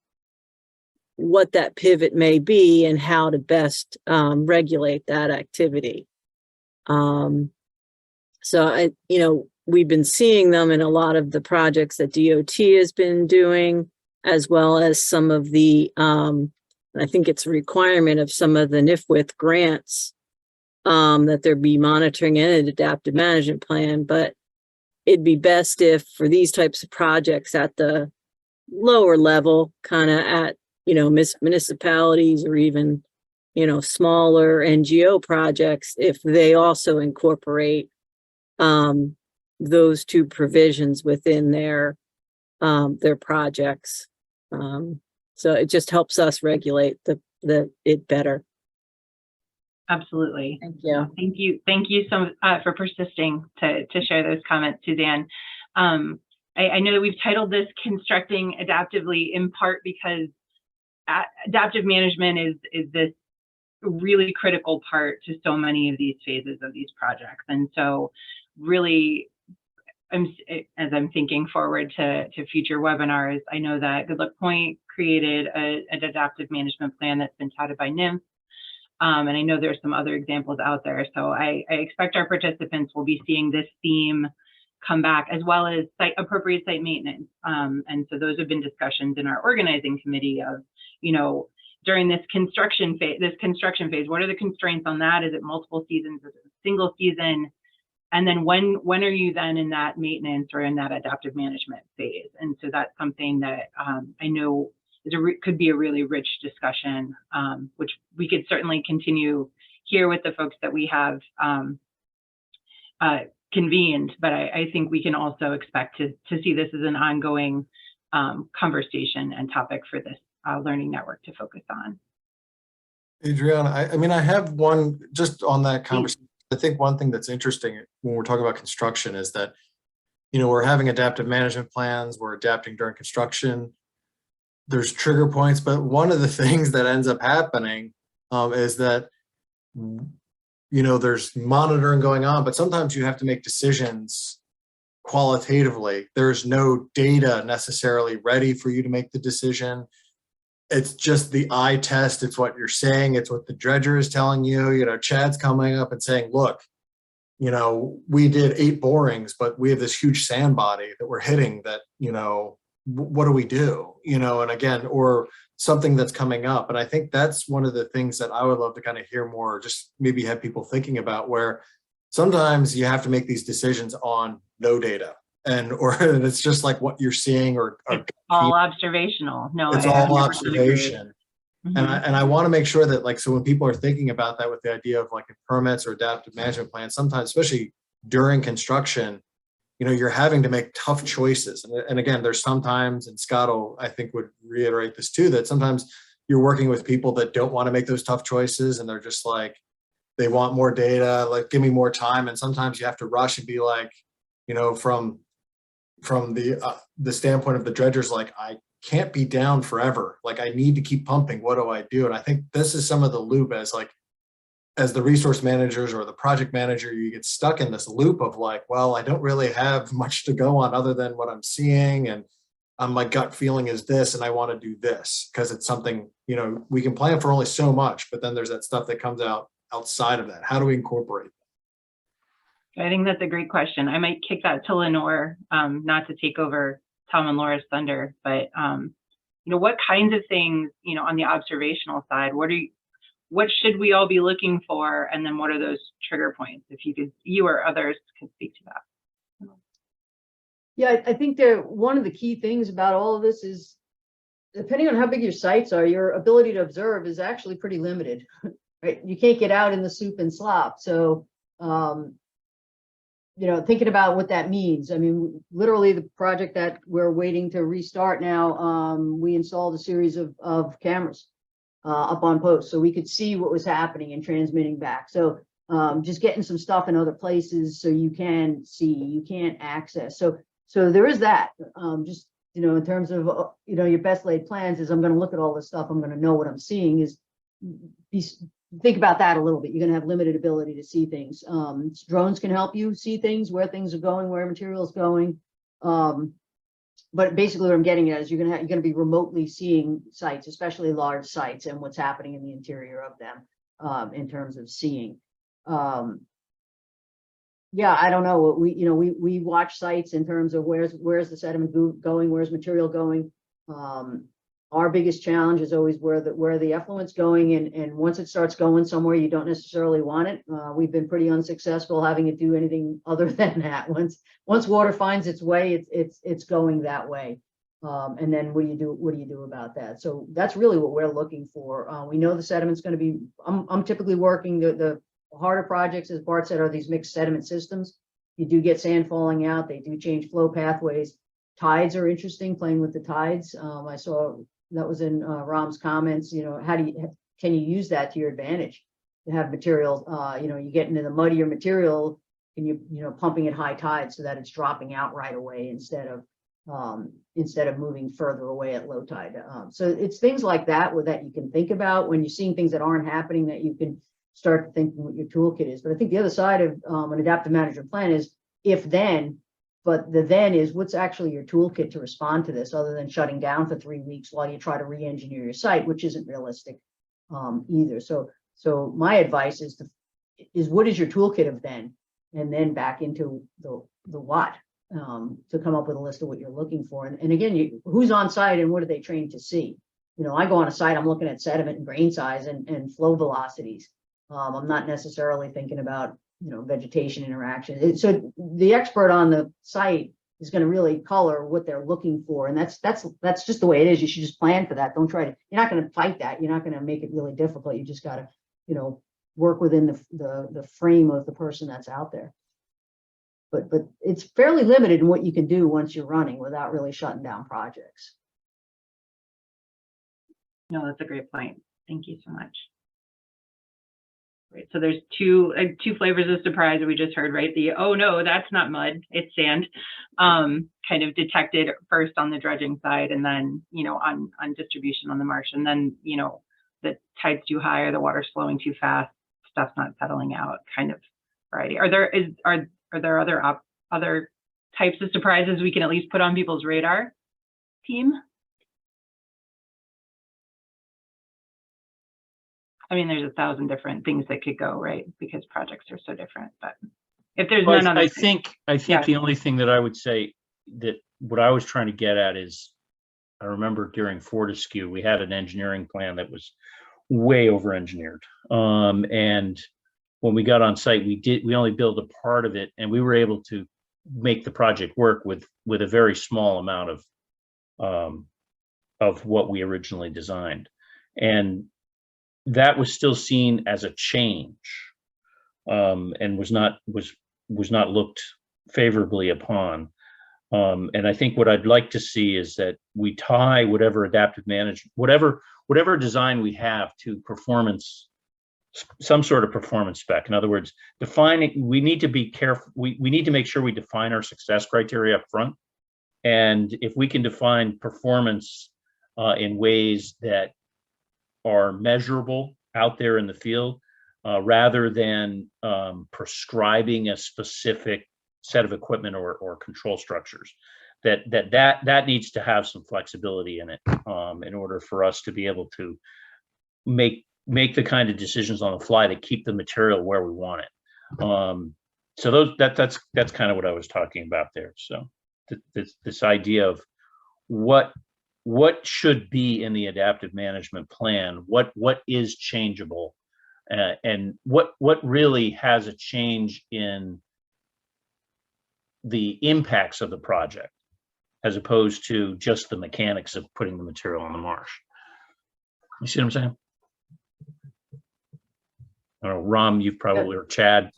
what that pivot may be and how to best regulate that activity. So we've been seeing them in a lot of the projects that DOT has been doing, as well as some of the, I think it's a requirement of some of the NIFWIT grants that there be monitoring and an adaptive management plan. But it'd be best if for these types of projects at the lower level, kind of at, municipalities or even, smaller NGO projects, if they also incorporate those two provisions within their projects. So it just helps us regulate it better. Absolutely. Thank you. Thank you. Thank you so for persisting to share those comments, Suzanne. I know that we've titled this Constructing Adaptively in part because adaptive management is this really critical part to so many of these phases of these projects. And so really, as I'm thinking forward to future webinars, I know that Good Luck Point created an adaptive management plan that's been touted by NIMF. And I know there's some other examples out there. So I expect our participants will be seeing this theme come back, as well as appropriate site maintenance. And so those have been discussions in our organizing committee of, during this construction phase, what are the constraints on that? Is it multiple seasons? Is it a single season? And then when are you then in that maintenance or in that adaptive management phase? And so that's something that I know could be a really rich discussion, which we could certainly continue here with the folks that we have convened. But I think we can also expect to see this as an ongoing conversation and topic for this learning network to focus on. Adriana, I have one just on that conversation. I think one thing that's interesting when we're talking about construction is that, we're having adaptive management plans, we're adapting during construction, there's trigger points, but one of the things that ends up happening is that, there's monitoring going on, but sometimes you have to make decisions qualitatively. There's no data necessarily ready for you to make the decision. It's just the eye test. It's what you're saying. It's what the dredger is telling you. Chad's coming up and saying, look, we did 8 borings, but we have this huge sand body that we're hitting that, what do we do? And again, or something that's coming up. And I think that's one of the things that I would love to kind of hear more, just maybe have people thinking about, where sometimes you have to make these decisions on no data. Or it's just like what you're seeing or it's all observational. No, it's all observation. And I want to make sure that, like, so when people are thinking about that with the idea of like permits or adaptive management plans, sometimes, especially during construction, you know, you're having to make tough choices. And again, there's sometimes, and Scott will, I think, would reiterate this too, that sometimes you're working with people that don't want to make those tough choices, and they're just like, they want more data, like, give me more time. And sometimes you have to rush and be like, you know, from the standpoint of the dredgers, like, I can't be down forever. Like, I need to keep pumping. What do I do? And I think this is some of the loop, as like, as the resource managers or the project manager, you get stuck in this loop of like, well, I don't really have much to go on other than what I'm seeing. And my gut feeling is this, and I want to do this because it's something, you know, we can plan for only so much, but then there's that stuff that comes out outside of that. How do we incorporate that? I think that's a great question. I might kick that to Lenore, not to take over Tom and Laura's thunder, but you know, what kinds of things, you know, on the observational side, what should we all be looking for? And then what are those trigger points? If you or others could speak to that. Yeah, I think that one of the key things about all of this is, depending on how big your sites are, your ability to observe is actually pretty limited, right? You can't get out in the soup and slop. So, you know, thinking about what that means. I mean, literally the project that we're waiting to restart now, we installed a series of cameras up on posts so we could see what was happening and transmitting back. So just getting some stuff in other places so you can see, you can't access. So there is that. Just, you know, in terms of, you know, your best laid plans is, I'm going to look at all this stuff, I'm going to know what I'm seeing, is think about that a little bit. You're going to have limited ability to see things. Drones can help you see things, where things are going, where material is going. But basically what I'm getting at is you're going to be remotely seeing sites, especially large sites, and what's happening in the interior of them in terms of seeing. Yeah, I don't know. We watch sites in terms of where's the sediment going, where's material going. Our biggest challenge is always where the effluent's going, and once it starts going somewhere you don't necessarily want it. We've been pretty unsuccessful having it do anything other than that. Once water finds its way, it's going that way. And then what do you do about that? So that's really what we're looking for. We know the sediment's going to be. I'm typically working the harder projects, as Bart said, are these mixed sediment systems. You do get sand falling out. They do change flow pathways. Tides are interesting, playing with the tides. I saw that was in Ram's comments. You know, can you use that to your advantage to have material? You know, you get into the muddier material, and you pumping at high tide so that it's dropping out right away instead of moving further away at low tide. So it's things like that that you can think about when you're seeing things that aren't happening, that you can start thinking what your toolkit is. But I think the other side of an adaptive management plan is if then. But the then is, what's actually your toolkit to respond to this, other than shutting down for 3 weeks while you try to re-engineer your site, which isn't realistic either. So my advice is what is your toolkit of then, and then back into the what, to come up with a list of what you're looking for. And again, who's on site and what are they trained to see? You know, I go on a site, I'm looking at sediment and grain size and flow velocities. I'm not necessarily thinking about, you know, vegetation interaction. So the expert on the site is going to really color what they're looking for, and that's just the way it is. You should just plan for that. Don't try to. You're not going to fight that. You're not going to make it really difficult. You just got to, you know, work within the frame of the person that's out there. But it's fairly limited in what you can do once you're running without really shutting down projects. No, that's a great point. Thank you so much. Right, so there's two flavors of surprise that we just heard, right? The, oh no, that's not mud, it's sand, kind of detected first on the dredging side, and then, you know, on distribution on the marsh, and then, you know, the tide's too high or the water's flowing too fast, stuff's not settling out, kind of variety. Are there other types of surprises we can at least put on people's radar, team? I mean, there's 1,000 different things that could go, right? Because projects are so different. But if there's none other, I think yeah. The only thing that I would say, that what I was trying to get at is, I remember during Fortescue, we had an engineering plan that was way over engineered. And when we got on site, we only built a part of it, and we were able to make the project work with a very small amount of what we originally designed. And that was still seen as a change, and was not looked favorably upon. And I think what I'd like to see is that we tie whatever adaptive management, whatever design we have to performance, some sort of performance spec. In other words, defining, we need to be careful. We need to make sure we define our success criteria up front. And if we can define performance in ways that are measurable out there in the field, rather than prescribing a specific set of equipment or control structures, that needs to have some flexibility in it, in order for us to be able to make the kind of decisions on the fly that keep the material where we want it. So that's kind of what I was talking about there. So this idea of what should be in the adaptive management plan, what is changeable, and what really has a change in the impacts of the project, as opposed to just the mechanics of putting the material on the marsh. You see what I'm saying? I don't know, Ram, you've probably, or Chad.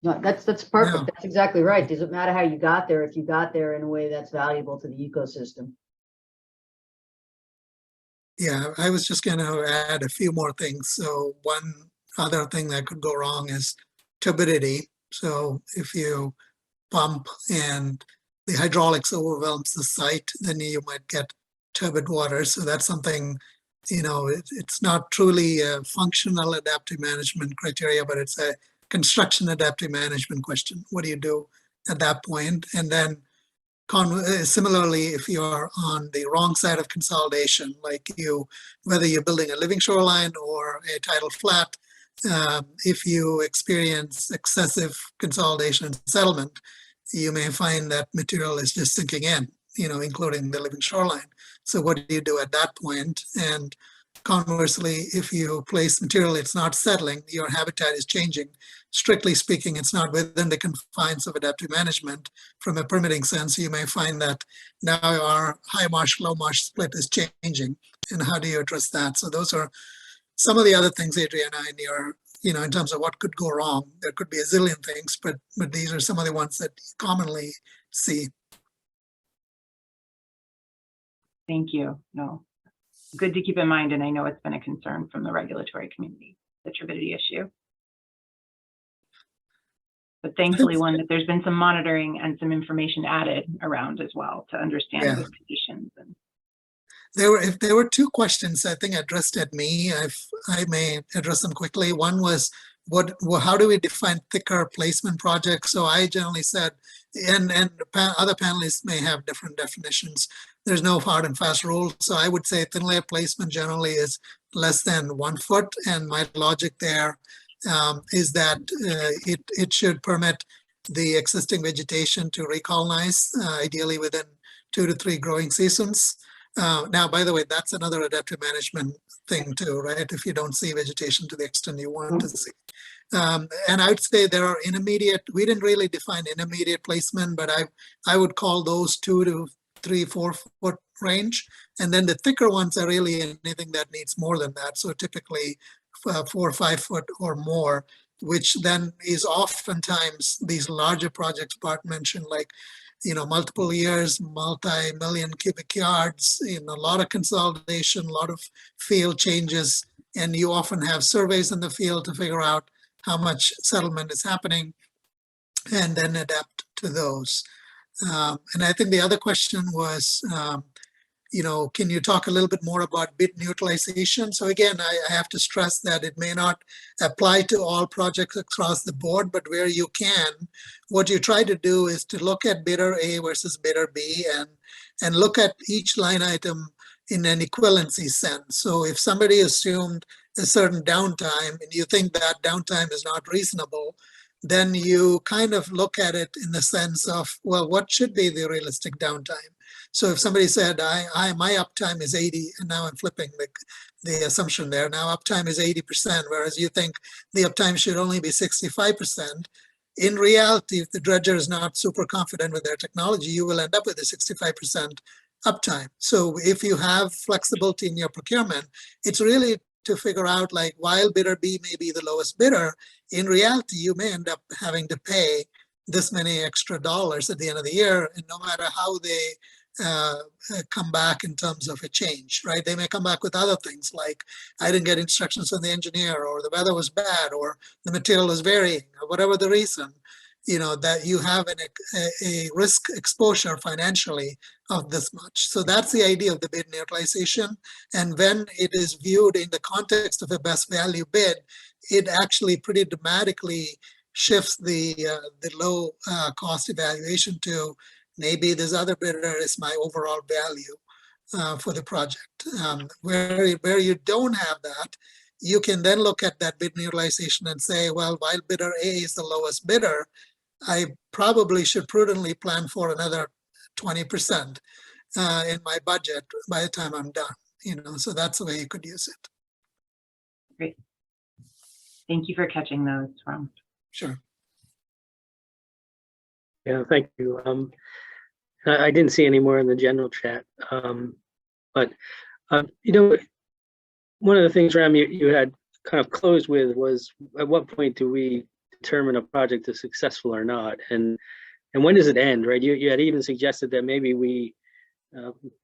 No, that's perfect. Yeah. That's exactly right. Doesn't matter how you got there if you got there in a way that's valuable to the ecosystem. Yeah, I was just going to add a few more things. So one other thing that could go wrong is turbidity. So if you pump and the hydraulics overwhelms the site, then you might get turbid water. So that's something, it's not truly a functional adaptive management criteria, but it's a construction adaptive management question. What do you do at that point? And then similarly, if you're on the wrong side of consolidation, like whether you're building a living shoreline or a tidal flat, if you experience excessive consolidation and settlement, you may find that material is just sinking in, including the living shoreline. So what do you do at that point? And conversely, if you place material, it's not settling, your habitat is changing. Strictly speaking, it's not within the confines of adaptive management. From a permitting sense, you may find that now our high marsh, low marsh split is changing. And how do you address that? So those are some of the other things, Adriana, in terms of what could go wrong. There could be a zillion things, but these are some of the ones that you commonly see. Thank you. No, good to keep in mind, and I know it's been a concern from the regulatory community, the turbidity issue. But thankfully, one that there's been some monitoring and some information added around as well to understand those conditions. And if there were two questions I think addressed at me, if I may address them quickly. One was, how do we define thicker placement projects? So I generally said, and other panelists may have different definitions. There's no hard and fast rule. So I would say thin layer placement generally is less than 1 foot. And my logic there is that it should permit the existing vegetation to recolonize, ideally within 2 to 3 growing seasons. Now, by the way, that's another adaptive management thing too, right? If you don't see vegetation to the extent you want to see. And I would say there are intermediate, we didn't really define intermediate placement, but I would call those 2 to 3, 4 foot range. And then the thicker ones are really anything that needs more than that. So typically 4 or 5 foot or more, which then is oftentimes these larger projects Bart mentioned, like, multiple years, multi-million cubic yards, a lot of consolidation, a lot of field changes, and you often have surveys in the field to figure out how much settlement is happening and then adapt to those. And I think the other question was, can you talk a little bit more about bid neutralization? So again, I have to stress that it may not apply to all projects across the board, but where you can, what you try to do is to look at bidder A versus bidder B and look at each line item in an equivalency sense. So if somebody assumed a certain downtime and you think that downtime is not reasonable, then you kind of look at it in the sense of, well, what should be the realistic downtime? So if somebody said, my uptime is 80, and now I'm flipping the assumption there. Now uptime is 80%, whereas you think the uptime should only be 65%. In reality, if the dredger is not super confident with their technology, you will end up with a 65% uptime. So if you have flexibility in your procurement, it's really to figure out, like, while bidder B may be the lowest bidder, in reality, you may end up having to pay this many extra dollars at the end of the year, and no matter how they come back in terms of a change, right? They may come back with other things like, I didn't get instructions from the engineer, or the weather was bad, or the material is varying, or whatever the reason, that you have a risk exposure financially of this much. So that's the idea of the bid neutralization. And when it is viewed in the context of a best value bid, it actually pretty dramatically shifts the low cost evaluation to, maybe this other bidder is my overall value for the project. Where you don't have that, you can then look at that bid neutralization and say, well, while bidder A is the lowest bidder, I probably should prudently plan for another 20% in my budget by the time I'm done. So that's the way you could use it. Great. Thank you for catching those, Ron. Sure. Yeah, thank you. I didn't see any more in the general chat, but one of the things, Ram, you had kind of closed with was, at what point do we determine a project is successful or not, and when does it end, right? You had even suggested that maybe we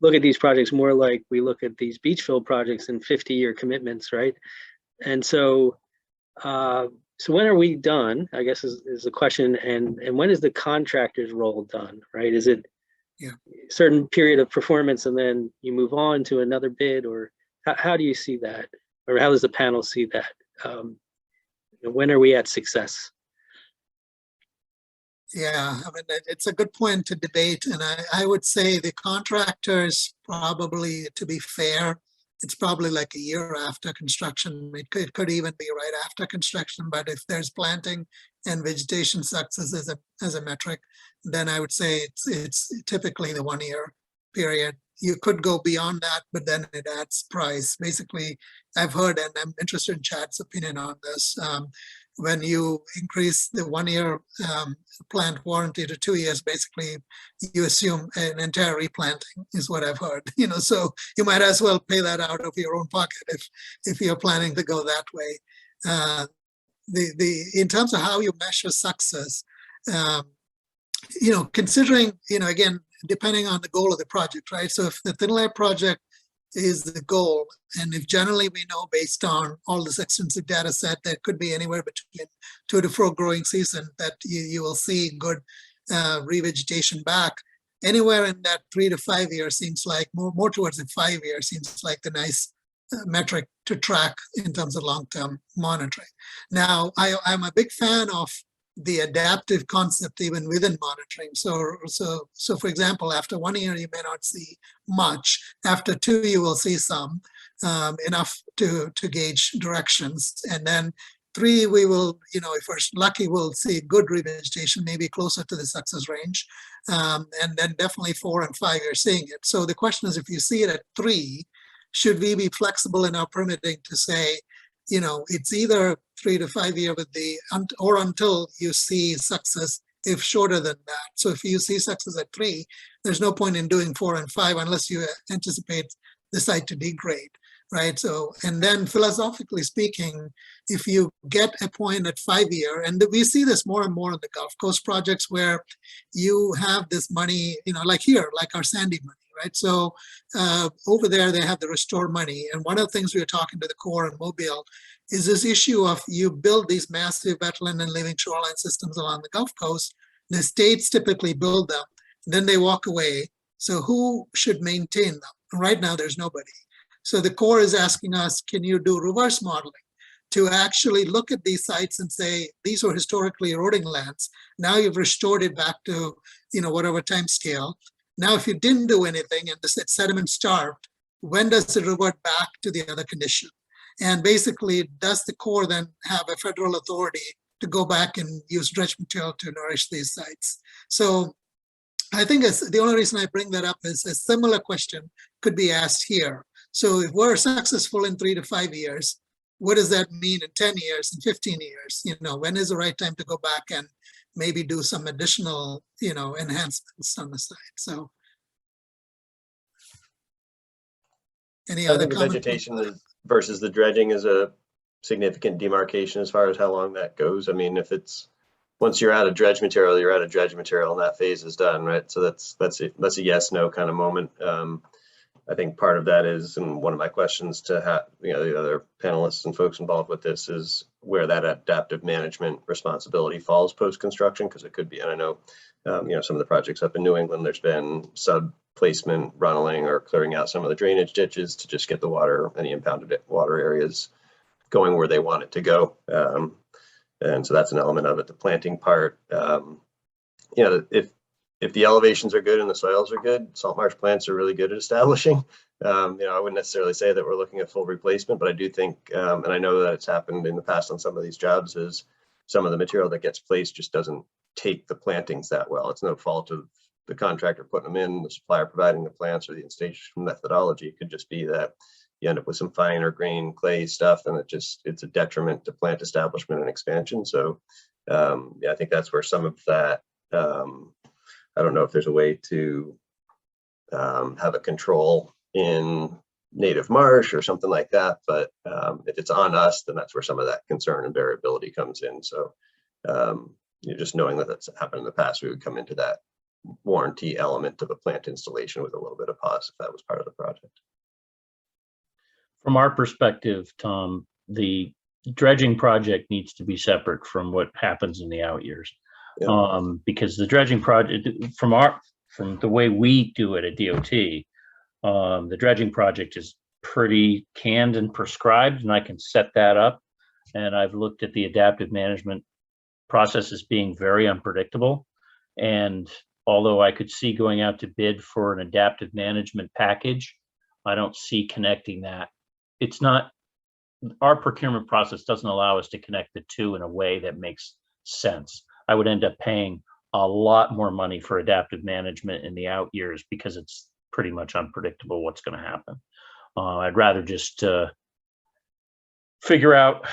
look at these projects more like we look at these beach fill projects in 50-year commitments, right? And so when are we done, I guess is the question, and when is the contractor's role done, right? Is it a certain period of performance and then you move on to another bid, or how do you see that, or how does the panel see that? When are we at success? Yeah, I mean, it's a good point to debate. And I would say the contractors probably, to be fair, it's probably like a year after construction. It could even be right after construction. But if there's planting and vegetation success as a metric, then I would say it's typically the 1 year period. You could go beyond that, but then it adds price. Basically, I've heard, and I'm interested in Chad's opinion on this, when you increase the 1 year plant warranty to 2 years, basically you assume an entire replanting is what I've heard. So you might as well pay that out of your own pocket if you're planning to go that way. In terms of how you measure success, considering, again, depending on the goal of the project, right? So if the thin layer project is the goal, and if generally we know, based on all this extensive data set, that could be anywhere between 2 to 4 growing season that you will see good revegetation back. Anywhere in that 3 to 5 years seems like more towards the 5 years seems like the nice metric to track in terms of long-term monitoring. Now, I'm a big fan of the adaptive concept even within monitoring. So for example, after 1 year, you may not see much. After 2, you will see some, enough to gauge directions. And then 3, we will, if we're lucky, we'll see good revegetation, maybe closer to the success range. And then definitely 4 and 5, you're seeing it. So the question is, if you see it at 3, should we be flexible in our permitting to say, it's either 3 to 5 year with or until you see success, if shorter than that. So if you see success at 3, there's no point in doing 4 and 5 unless you anticipate the site to degrade, right? So, and then philosophically speaking, if you get a point at 5 year, and we see this more and more in the Gulf Coast projects where you have this money, like here, like our Sandy money, right? So over there, they have the restore money. And one of the things we were talking to the Corps and Mobile is this issue of, you build these massive wetland and living shoreline systems along the Gulf Coast. The states typically build them, then they walk away. So who should maintain them? Right now, there's nobody. So the Corps is asking us, can you do reverse modeling to actually look at these sites and say, these were historically eroding lands. Now you've restored it back to, whatever time scale. Now, if you didn't do anything and the sediment starved, when does it revert back to the other condition? And basically, does the Corps then have a federal authority to go back and use dredge material to nourish these sites? So I think the only reason I bring that up is a similar question could be asked here. So if we're successful in 3 to 5 years, what does that mean in 10 years and 15 years? When is the right time to go back and maybe do some additional, enhancements on the site? So Any I other think the comment? vegetation versus the dredging is a significant demarcation as far as how long that goes. I mean, if it's, once you're out of dredge material, you're out of dredge material and that phase is done, right? So that's a yes, no kind of moment. I think part of that is, and one of my questions to have, the other panelists and folks involved with this is where that adaptive management responsibility falls post-construction, because it could be, and I know, some of the projects up in New England, there's been sub-placement runneling or clearing out some of the drainage ditches to just get the water, any impounded water areas going where they want it to go. And so that's an element of it. The planting part, if the elevations are good and the soils are good, salt marsh plants are really good at establishing. I wouldn't necessarily say that we're looking at full replacement, but I do think, and I know that it's happened in the past on some of these jobs, is some of the material that gets placed just doesn't take the plantings that well. It's no fault of the contractor putting them in, the supplier providing the plants, or the installation methodology. It could just be that you end up with some finer grain clay stuff, and it's a detriment to plant establishment and expansion. So I think that's where some of that, I don't know if there's a way to have a control in native marsh or something like that, but if it's on us, then that's where some of that concern and variability comes in. So just knowing that that's happened in the past, we would come into that warranty element of a plant installation with a little bit of pause if that was part of the project. From our perspective, Tom, the dredging project needs to be separate from what happens in the out years. Yeah. Because the dredging project, from the way we do it at DOT, the dredging project is pretty canned and prescribed, and I can set that up. And I've looked at the adaptive management process as being very unpredictable. And although I could see going out to bid for an adaptive management package, I don't see connecting that. It's not, our procurement process doesn't allow us to connect the two in a way that makes sense. I would end up paying a lot more money for adaptive management in the out years because it's pretty much unpredictable what's going to happen. I'd rather just figure out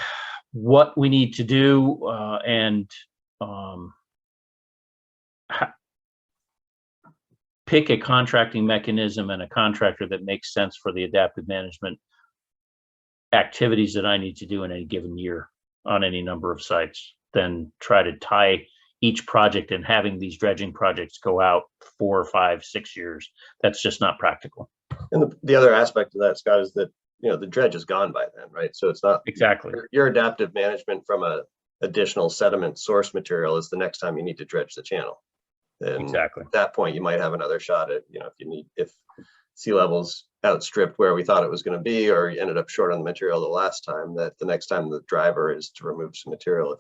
what we need to do and pick a contracting mechanism and a contractor that makes sense for the adaptive management activities that I need to do in any given year on any number of sites, then try to tie each project and having these dredging projects go out 4, 5, 6 years. That's just not practical. And the other aspect of that, Scott, is that the dredge is gone by then, right? So it's not exactly your adaptive management from a additional sediment source material is the next time you need to dredge the channel. And exactly at that point, you might have another shot at, if sea levels outstripped where we thought it was going to be, or you ended up short on the material the last time, that the next time the driver is to remove some material.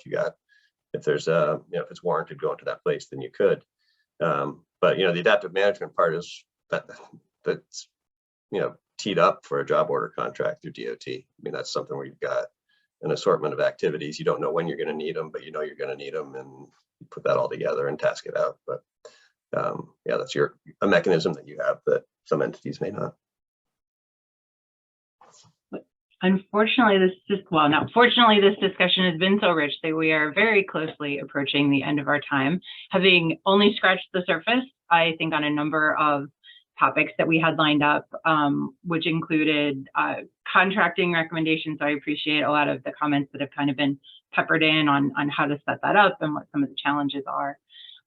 If there's if it's warranted going to that place, then you could. But the adaptive management part is that's teed up for a job order contract through DOT. I mean, that's something where you've got an assortment of activities. You don't know when you're going to need them, but you're going to need them, and you put that all together and task it out. But that's a mechanism that you have that some entities may not. Unfortunately, fortunately, this discussion has been so rich that we are very closely approaching the end of our time, having only scratched the surface, I think, on a number of topics that we had lined up, which included contracting recommendations. So I appreciate a lot of the comments that have kind of been peppered in on how to set that up and what some of the challenges are,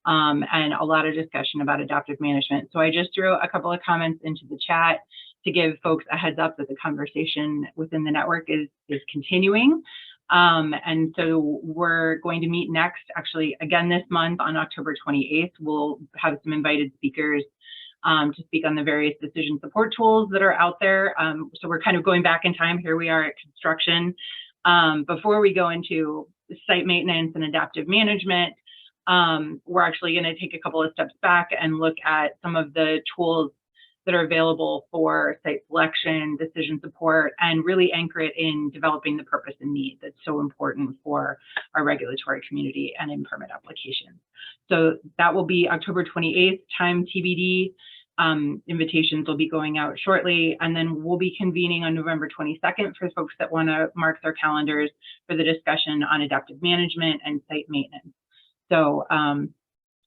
and a lot of discussion about adaptive management. So I just threw a couple of comments into the chat to give folks a heads up that the conversation within the network is continuing. And so we're going to meet next, actually, again this month on October 28th. We'll have some invited speakers to speak on the various decision support tools that are out there. So we're kind of going back in time. Here we are at construction. Before we go into site maintenance and adaptive management, we're actually going to take a couple of steps back and look at some of the tools that are available for site selection, decision support, and really anchor it in developing the purpose and need that's so important for our regulatory community and in permit applications. So that will be October 28th, time TBD. Invitations will be going out shortly, and then we'll be convening on November 22nd for folks that want to mark their calendars for the discussion on adaptive management and site maintenance. So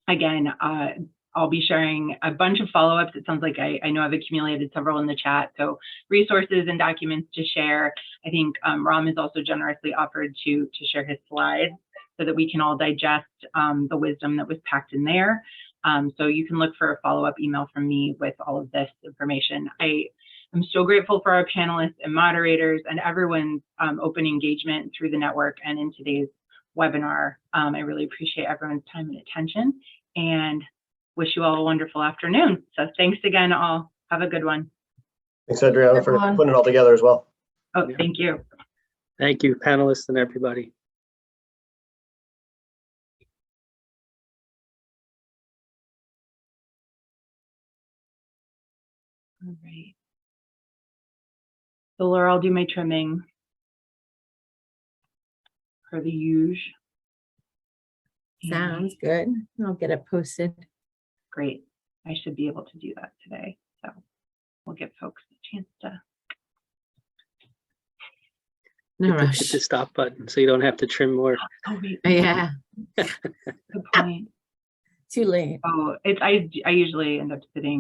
again, I'll be sharing a bunch of follow-ups. It sounds like I know I've accumulated several in the chat. So resources and documents to share. I think Ram has also generously offered to share his slides so that we can all digest the wisdom that was packed in there. So you can look for a follow-up email from me with all of this information. I'm so grateful for our panelists and moderators and everyone's open engagement through the network and in today's webinar. I really appreciate everyone's time and attention and wish you all a wonderful afternoon. So thanks again, all. Have a good one. Thanks, Adriana, for Everyone. putting it all together as well. Oh, Yeah. thank you. Thank you, panelists and everybody. All right. So Laura, I'll do my trimming per the usual. Sounds good. I'll get it posted. Great. I should be able to do that today. So we'll give folks a chance to. No Hit rush. the stop button so you don't have to trim more. Oh, wait. Yeah, Good point. too late. Oh, I usually end up sitting